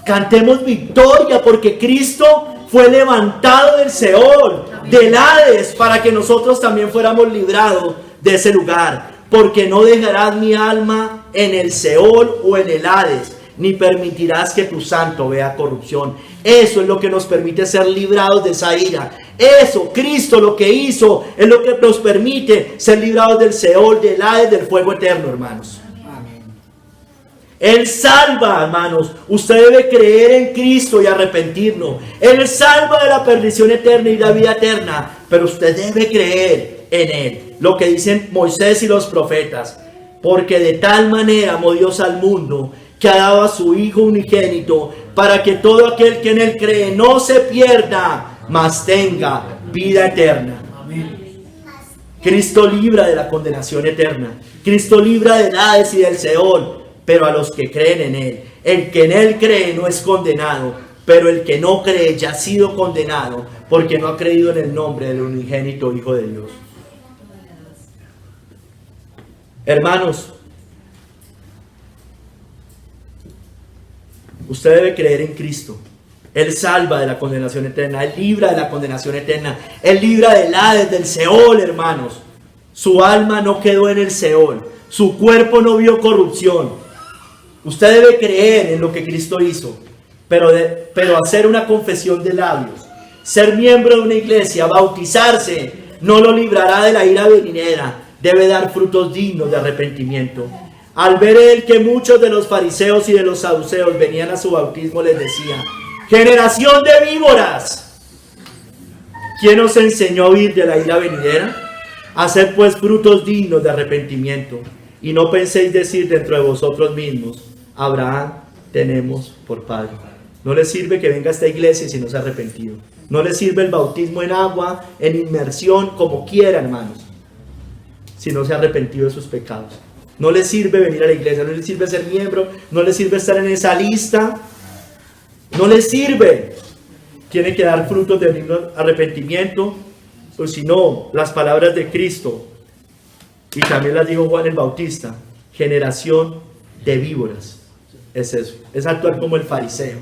cantemos victoria porque Cristo fue levantado del Seol, del Hades, para que nosotros también fuéramos librados de ese lugar. Porque no dejarás mi alma en el Seol o en el Hades, ni permitirás que tu santo vea corrupción. Eso es lo que nos permite ser librados de esa ira. Eso, Cristo lo que hizo, es lo que nos permite ser librados del Seol, del Hades, del fuego eterno, hermanos. Él salva, hermanos. Usted debe creer en Cristo y arrepentirnos. Él salva de la perdición eterna y la vida eterna, pero usted debe creer en Él. Lo que dicen Moisés y los profetas. Porque de tal manera amó Dios al mundo, que ha dado a su Hijo unigénito, para que todo aquel que en Él cree no se pierda, mas tenga vida eterna. Cristo libra de la condenación eterna. Cristo libra del Hades y del Seol, pero a los que creen en Él. El que en Él cree no es condenado, pero el que no cree ya ha sido condenado, porque no ha creído en el nombre del unigénito Hijo de Dios. Hermanos, usted debe creer en Cristo. Él salva de la condenación eterna. Él libra de la condenación eterna. Él libra del Hades, del Seol, hermanos. Su alma no quedó en el Seol. Su cuerpo no vio corrupción. Usted debe creer en lo que Cristo hizo. Pero hacer una confesión de labios, ser miembro de una iglesia, bautizarse, no lo librará de la ira venidera. Debe dar frutos dignos de arrepentimiento. Al ver él que muchos de los fariseos y de los saduceos venían a su bautismo, les decía: generación de víboras, ¿quién os enseñó a huir de la ira venidera? Haced pues frutos dignos de arrepentimiento, y no penséis decir dentro de vosotros mismos: Abraham tenemos por padre. No le sirve que venga a esta iglesia si no se ha arrepentido. No le sirve el bautismo en agua, en inmersión, como quiera, hermanos, si no se ha arrepentido de sus pecados. No le sirve venir a la iglesia, no le sirve ser miembro, no le sirve estar en esa lista, no le sirve. Tiene que dar frutos de digno arrepentimiento, o si no, las palabras de Cristo, y también las dijo Juan el Bautista, generación de víboras. Es eso, es actuar como el fariseo.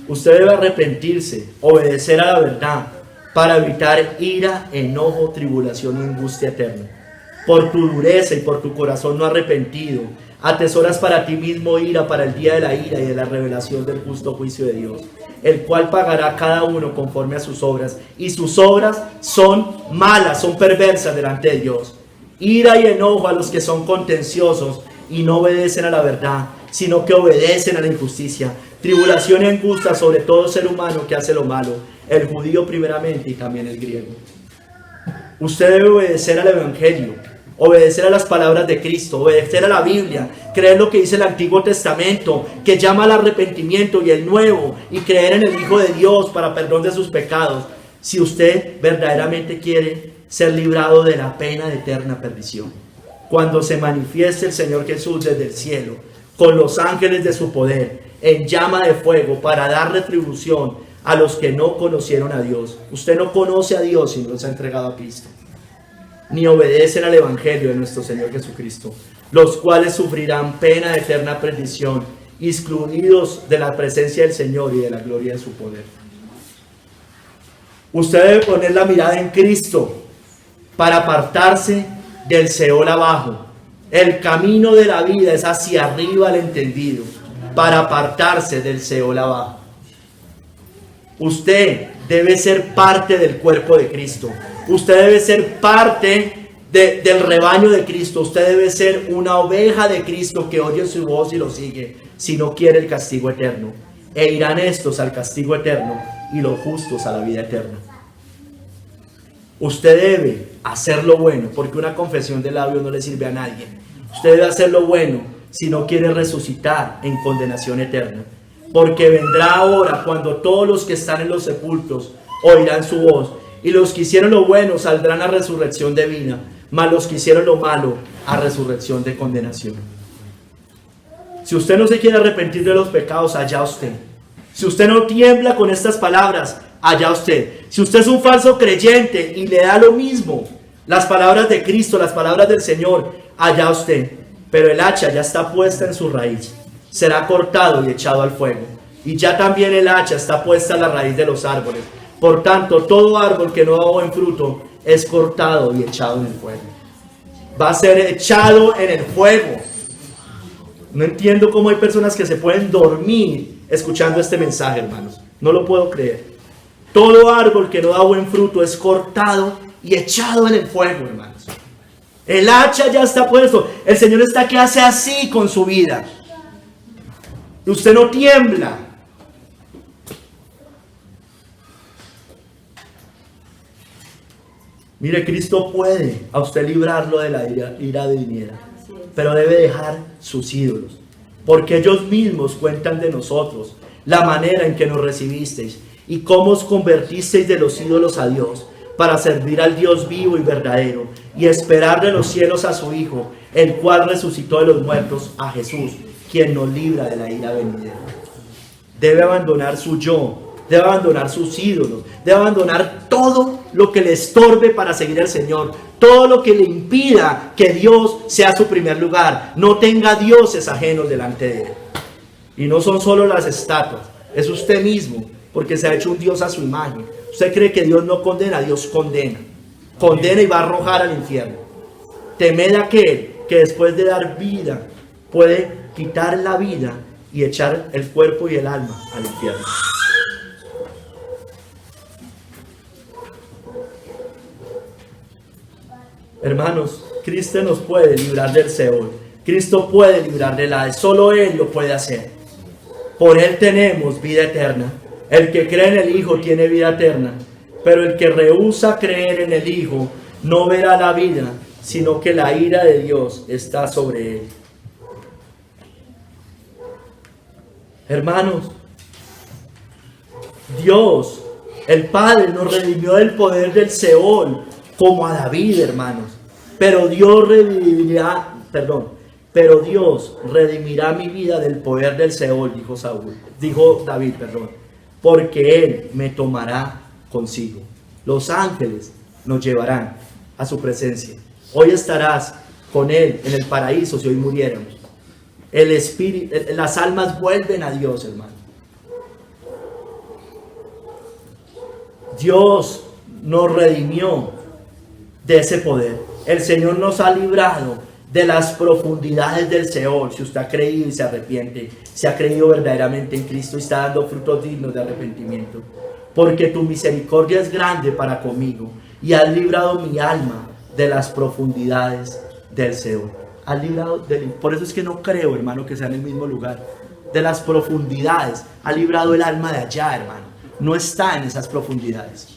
Usted debe arrepentirse, obedecer a la verdad, para evitar ira, enojo, tribulación y angustia eterna. Por tu dureza y por tu corazón no arrepentido, atesoras para ti mismo ira para el día de la ira y de la revelación del justo juicio de Dios, el cual pagará a cada uno conforme a sus obras, y sus obras son malas, son perversas delante de Dios. Ira y enojo a los que son contenciosos y no obedecen a la verdad, sino que obedecen a la injusticia. Tribulación y angustia sobre todo ser humano que hace lo malo, el judío primeramente y también el griego. Usted debe obedecer al Evangelio, obedecer a las palabras de Cristo, obedecer a la Biblia, creer lo que dice el Antiguo Testamento, que llama al arrepentimiento, y el Nuevo, y creer en el Hijo de Dios para perdón de sus pecados, si usted verdaderamente quiere ser librado de la pena de eterna perdición. Cuando se manifieste el Señor Jesús desde el cielo, con los ángeles de su poder, en llama de fuego, para dar retribución a los que no conocieron a Dios. Usted no conoce a Dios si no se ha entregado a Cristo, ni obedecen al Evangelio de nuestro Señor Jesucristo, los cuales sufrirán pena de eterna perdición, excluidos de la presencia del Señor y de la gloria de su poder. Usted debe poner la mirada en Cristo para apartarse del Seol abajo. El camino de la vida es hacia arriba al entendido, para apartarse del Seol abajo. Usted debe ser parte del cuerpo de Cristo. Usted debe ser parte del rebaño de Cristo. Usted debe ser una oveja de Cristo que oye su voz y lo sigue, si no quiere el castigo eterno. E irán estos al castigo eterno y los justos a la vida eterna. Usted debe hacer lo bueno, porque una confesión de labios no le sirve a nadie. Usted debe hacer lo bueno si no quiere resucitar en condenación eterna. Porque vendrá ahora cuando todos los que están en los sepulcros oirán su voz, y los que hicieron lo bueno saldrán a resurrección de vida, mas los que hicieron lo malo a resurrección de condenación. Si usted no se quiere arrepentir de los pecados, allá usted. Si usted no tiembla con estas palabras, allá usted. Si usted es un falso creyente y le da lo mismo las palabras de Cristo, las palabras del Señor, allá usted. Pero el hacha ya está puesta en su raíz, será cortado y echado al fuego. Y ya también el hacha está puesta a la raíz de los árboles. Por tanto, todo árbol que no da buen fruto es cortado y echado en el fuego. Va a ser echado en el fuego. No entiendo cómo hay personas que se pueden dormir escuchando este mensaje, hermanos. No lo puedo creer. Todo árbol que no da buen fruto es cortado y echado en el fuego, hermanos. El hacha ya está puesto. El Señor está que hace así con su vida. Y usted no tiembla. Mire, Cristo puede a usted librarlo de la ira venidera, pero debe dejar sus ídolos, porque ellos mismos cuentan de nosotros la manera en que nos recibisteis y cómo os convertisteis de los ídolos a Dios, para servir al Dios vivo y verdadero y esperar de los cielos a su Hijo, el cual resucitó de los muertos, a Jesús, quien nos libra de la ira venidera. Debe abandonar su yo, debe abandonar sus ídolos, debe abandonar todo lo que le estorbe para seguir al Señor, todo lo que le impida que Dios sea su primer lugar. No tenga dioses ajenos delante de él. Y no son solo las estatuas, es usted mismo, porque se ha hecho un Dios a su imagen. Usted cree que Dios no condena, Dios condena. Condena y va a arrojar al infierno. Temed a aquel que después de dar vida puede quitar la vida y echar el cuerpo y el alma al infierno. Hermanos, Cristo nos puede librar del Seol. Cristo puede librar del Hades. Solo Él lo puede hacer. Por Él tenemos vida eterna. El que cree en el Hijo tiene vida eterna. Pero el que rehúsa creer en el Hijo no verá la vida, sino que la ira de Dios está sobre él. Hermanos, Dios El Padre nos redimió del poder del Seol, como a David, hermanos. Pero Dios redimirá mi vida del poder del Seol, dijo David, porque Él me tomará consigo. Los ángeles nos llevarán a su presencia. Hoy estarás con Él en el paraíso si hoy muriéramos. El espíritu, las almas vuelven a Dios, hermano. Dios nos redimió de ese poder. El Señor nos ha librado de las profundidades del Seol. Si usted ha creído y se arrepiente, se ha creído verdaderamente en Cristo y está dando frutos dignos de arrepentimiento. Porque tu misericordia es grande para conmigo y has librado mi alma de las profundidades del Seol. Has librado por eso es que no creo, hermano, que sea en el mismo lugar. De las profundidades. Ha librado el alma de allá, hermano. No está en esas profundidades.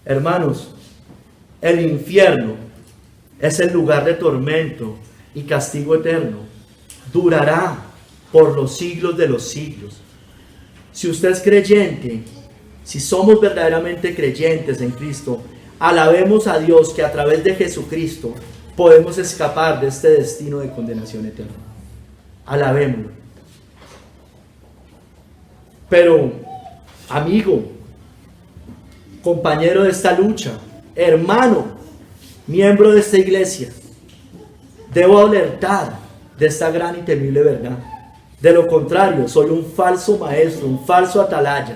Hermanos, el infierno es el lugar de tormento y castigo eterno. Durará por los siglos de los siglos. Si usted es creyente, si somos verdaderamente creyentes en Cristo, alabemos a Dios que a través de Jesucristo podemos escapar de este destino de condenación eterna. Alabémoslo. Pero, amigo, compañero de esta lucha, hermano, miembro de esta iglesia, debo alertar de esta gran y temible verdad. De lo contrario, soy un falso maestro, un falso atalaya,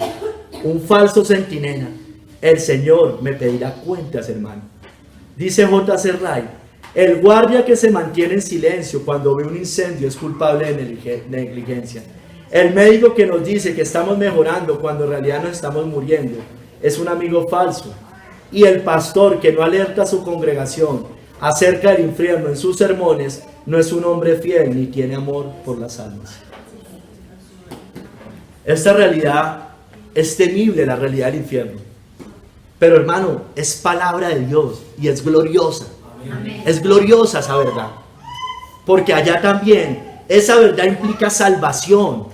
un falso centinela. El Señor me pedirá cuentas, hermano. Dice J.C. Wright: el guardia que se mantiene en silencio cuando ve un incendio es culpable de negligencia. El médico que nos dice que estamos mejorando cuando en realidad nos estamos muriendo es un amigo falso. Y el pastor que no alerta a su congregación acerca del infierno en sus sermones no es un hombre fiel ni tiene amor por las almas. Esta realidad es temible, la realidad del infierno. Pero, hermano, es palabra de Dios y es gloriosa. Amén. Es gloriosa esa verdad. Porque allá también esa verdad implica salvación.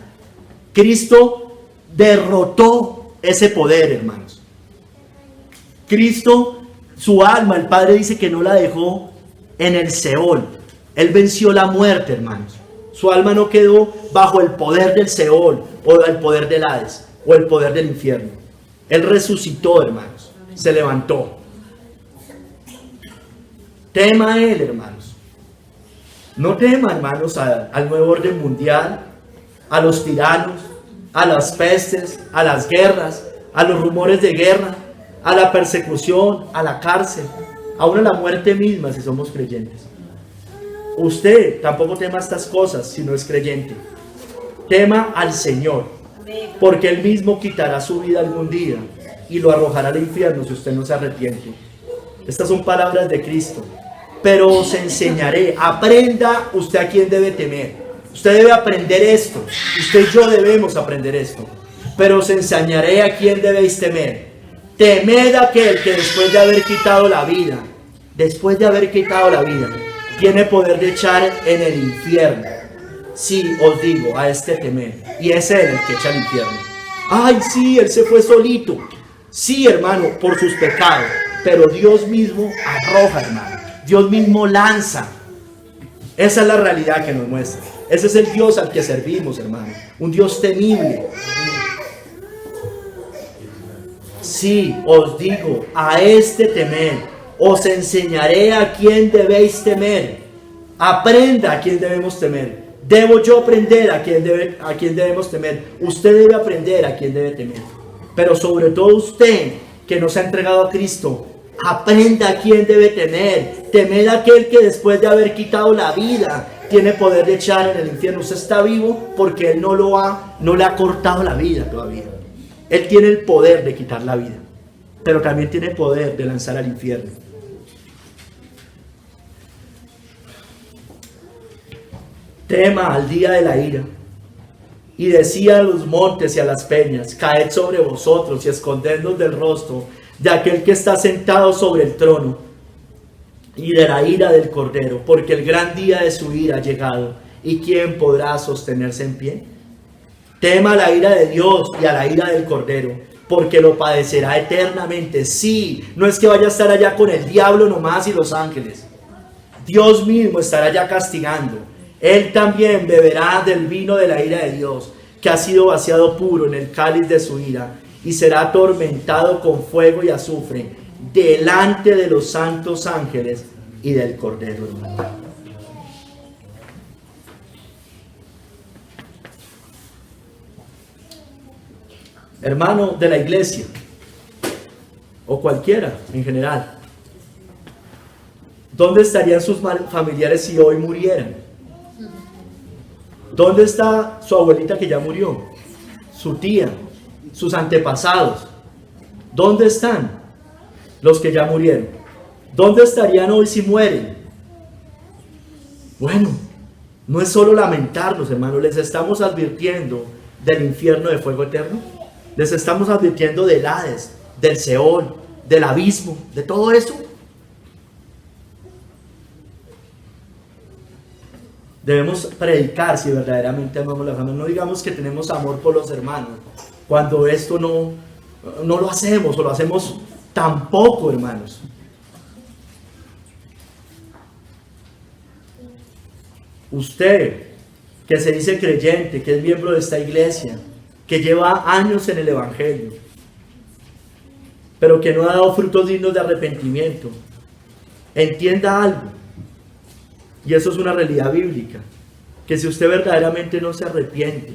Cristo derrotó ese poder, hermanos. Cristo, su alma, el Padre dice que no la dejó en el Seol. Él venció la muerte, hermanos. Su alma no quedó bajo el poder del Seol, o el poder del Hades, o el poder del infierno. Él resucitó, hermanos. Se levantó. Tema a Él, hermanos. No tema, hermanos, al nuevo orden mundial, a los tiranos, a las pestes, a las guerras, a los rumores de guerra, a la persecución, a la cárcel, aún a la muerte misma si somos creyentes. Usted tampoco tema estas cosas si no es creyente. Tema al Señor, porque Él mismo quitará su vida algún día y lo arrojará al infierno si usted no se arrepiente. Estas son palabras de Cristo. Pero os enseñaré, aprenda usted a quién debe temer. Usted debe aprender esto. Usted y yo debemos aprender esto. Pero os enseñaré a quién debéis temer. Temed a aquel que después de haber quitado la vida, tiene poder de echar en el infierno. Sí, os digo, a este temed. Y es Él el que echa al infierno. Ay, sí, Él se fue solito. Sí, hermano, por sus pecados. Pero Dios mismo arroja, hermano. Dios mismo lanza. Esa es la realidad que nos muestra. Ese es el Dios al que servimos, hermano. Un Dios temible. Sí, os digo, a este temed. Os enseñaré a quién debéis temer. Aprenda a quién debemos temer. Debo yo aprender a quién debemos temer. Usted debe aprender a quién debe temer. Pero sobre todo usted, que nos ha entregado a Cristo, aprenda a quién debe temer. Temed a aquel que después de haber quitado la vida tiene poder de echar en el infierno. Usted está vivo porque Él no le ha cortado la vida todavía. Él tiene el poder de quitar la vida, pero también tiene poder de lanzar al infierno. Tema al día de la ira. Y decía a los montes y a las peñas: caed sobre vosotros y escondednos del rostro de aquel que está sentado sobre el trono y de la ira del Cordero, porque el gran día de su ira ha llegado. ¿Y quién podrá sostenerse en pie? Tema a la ira de Dios y a la ira del Cordero, porque lo padecerá eternamente. Sí, no es que vaya a estar allá con el diablo nomás y los ángeles. Dios mismo estará allá castigando. Él también beberá del vino de la ira de Dios, que ha sido vaciado puro en el cáliz de su ira, y será atormentado con fuego y azufre delante de los santos ángeles y del Cordero, hermano. Hermano de la iglesia, o cualquiera en general, ¿dónde estarían sus familiares si hoy murieran? ¿Dónde está su abuelita que ya murió? Su tía, sus antepasados. ¿Dónde están los que ya murieron? ¿Dónde estarían hoy si mueren? Bueno, no es solo lamentarlos, hermanos, les estamos advirtiendo del infierno de fuego eterno. Les estamos advirtiendo del Hades, del Seol, del abismo, de todo eso. Debemos predicar si verdaderamente amamos a la familia. No digamos que tenemos amor por los hermanos, cuando esto no lo hacemos, o lo hacemos tan poco, hermanos. Usted, que se dice creyente, que es miembro de esta iglesia, que lleva años en el Evangelio, pero que no ha dado frutos dignos de arrepentimiento, entienda algo, y eso es una realidad bíblica, que si usted verdaderamente no se arrepiente,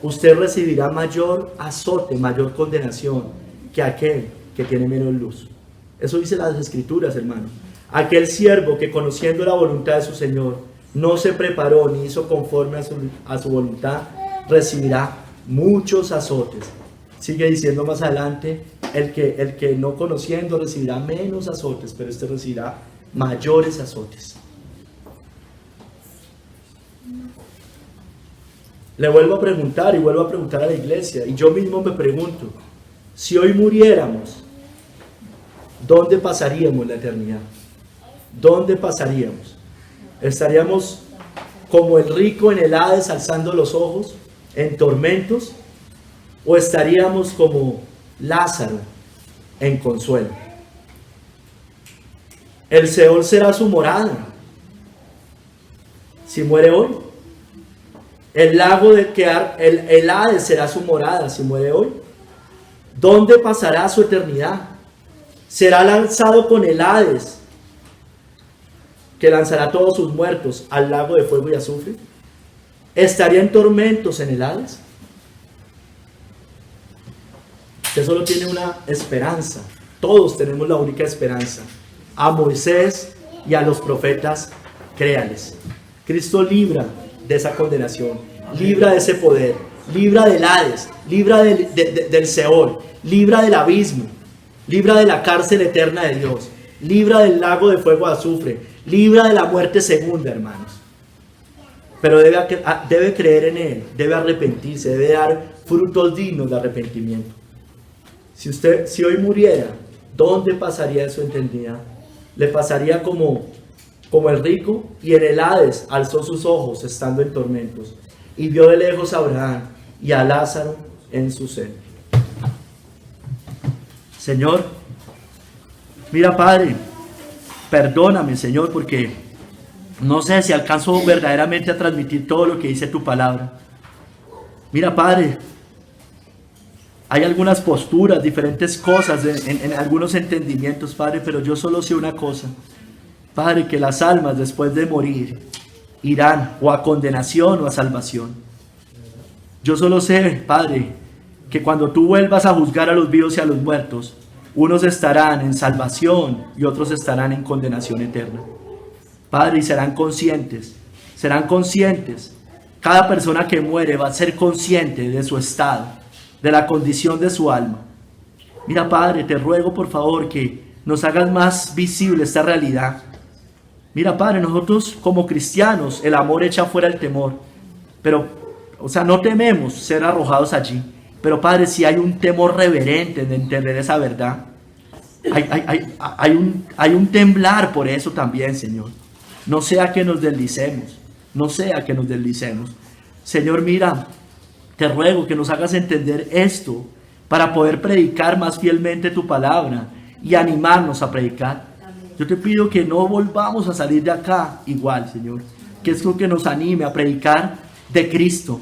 usted recibirá mayor azote, mayor condenación que aquel que tiene menos luz. Eso dice las Escrituras, hermano. Aquel siervo que, conociendo la voluntad de su Señor, no se preparó ni hizo conforme a su voluntad, recibirá muchos azotes. Sigue diciendo más adelante, el que no conociendo recibirá menos azotes, pero este recibirá mayores azotes. Le vuelvo a preguntar y vuelvo a preguntar a la iglesia, y yo mismo me pregunto, si hoy muriéramos, ¿dónde pasaríamos la eternidad? ¿Dónde pasaríamos? ¿Estaríamos como el rico en el Hades alzando los ojos en tormentos, o estaríamos como Lázaro en consuelo? El Seol será su morada si muere hoy. El lago de el Hades será su morada si muere hoy. ¿Dónde pasará su eternidad? Será lanzado con el Hades, que lanzará a todos sus muertos al lago de fuego y azufre. ¿Estaría en tormentos en el Hades? Usted solo tiene una esperanza. Todos tenemos la única esperanza. A Moisés y a los profetas, créales. Cristo libra de esa condenación, libra de ese poder, libra del Hades, libra del Seol, libra del abismo, libra de la cárcel eterna de Dios, libra del lago de fuego de azufre, libra de la muerte segunda, hermanos. Pero debe creer en Él, debe arrepentirse, debe dar frutos dignos de arrepentimiento. Si hoy muriera, ¿dónde pasaría su eternidad? Le pasaría como el rico, y en el Hades alzó sus ojos estando en tormentos, y vio de lejos a Abraham y a Lázaro en su seno. Señor, mira, Padre, perdóname, Señor, porque no sé si alcanzo verdaderamente a transmitir todo lo que dice tu palabra. Mira, Padre, hay algunas posturas, diferentes cosas en algunos entendimientos, Padre, pero yo solo sé una cosa, Padre, que las almas después de morir irán o a condenación o a salvación. Yo solo sé, Padre, que cuando tú vuelvas a juzgar a los vivos y a los muertos, unos estarán en salvación y otros estarán en condenación eterna. Padre, y serán conscientes. Cada persona que muere va a ser consciente de su estado, de la condición de su alma. Mira, Padre, te ruego por favor que nos hagas más visible esta realidad. Mira, Padre, nosotros como cristianos, el amor echa fuera el temor. Pero, no tememos ser arrojados allí. Pero, Padre, si hay un temor reverente de entender esa verdad. Hay un temblar por eso también, Señor. No sea que nos deslicemos. Señor, mira, Te ruego que nos hagas entender esto para poder predicar más fielmente tu palabra y animarnos a predicar. Yo te pido que no volvamos a salir de acá igual, Señor, que es lo que nos anime a predicar de Cristo.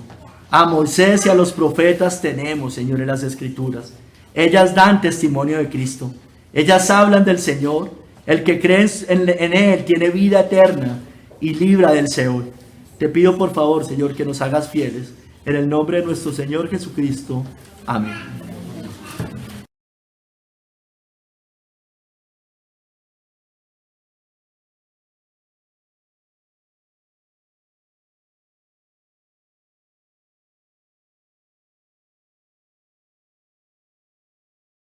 A Moisés y a los profetas tenemos, Señor, en las Escrituras. Ellas dan testimonio de Cristo. Ellas hablan del Señor. El que cree en Él tiene vida eterna y libra del Seol. Te pido por favor, Señor, que nos hagas fieles. En el nombre de nuestro Señor Jesucristo. Amén.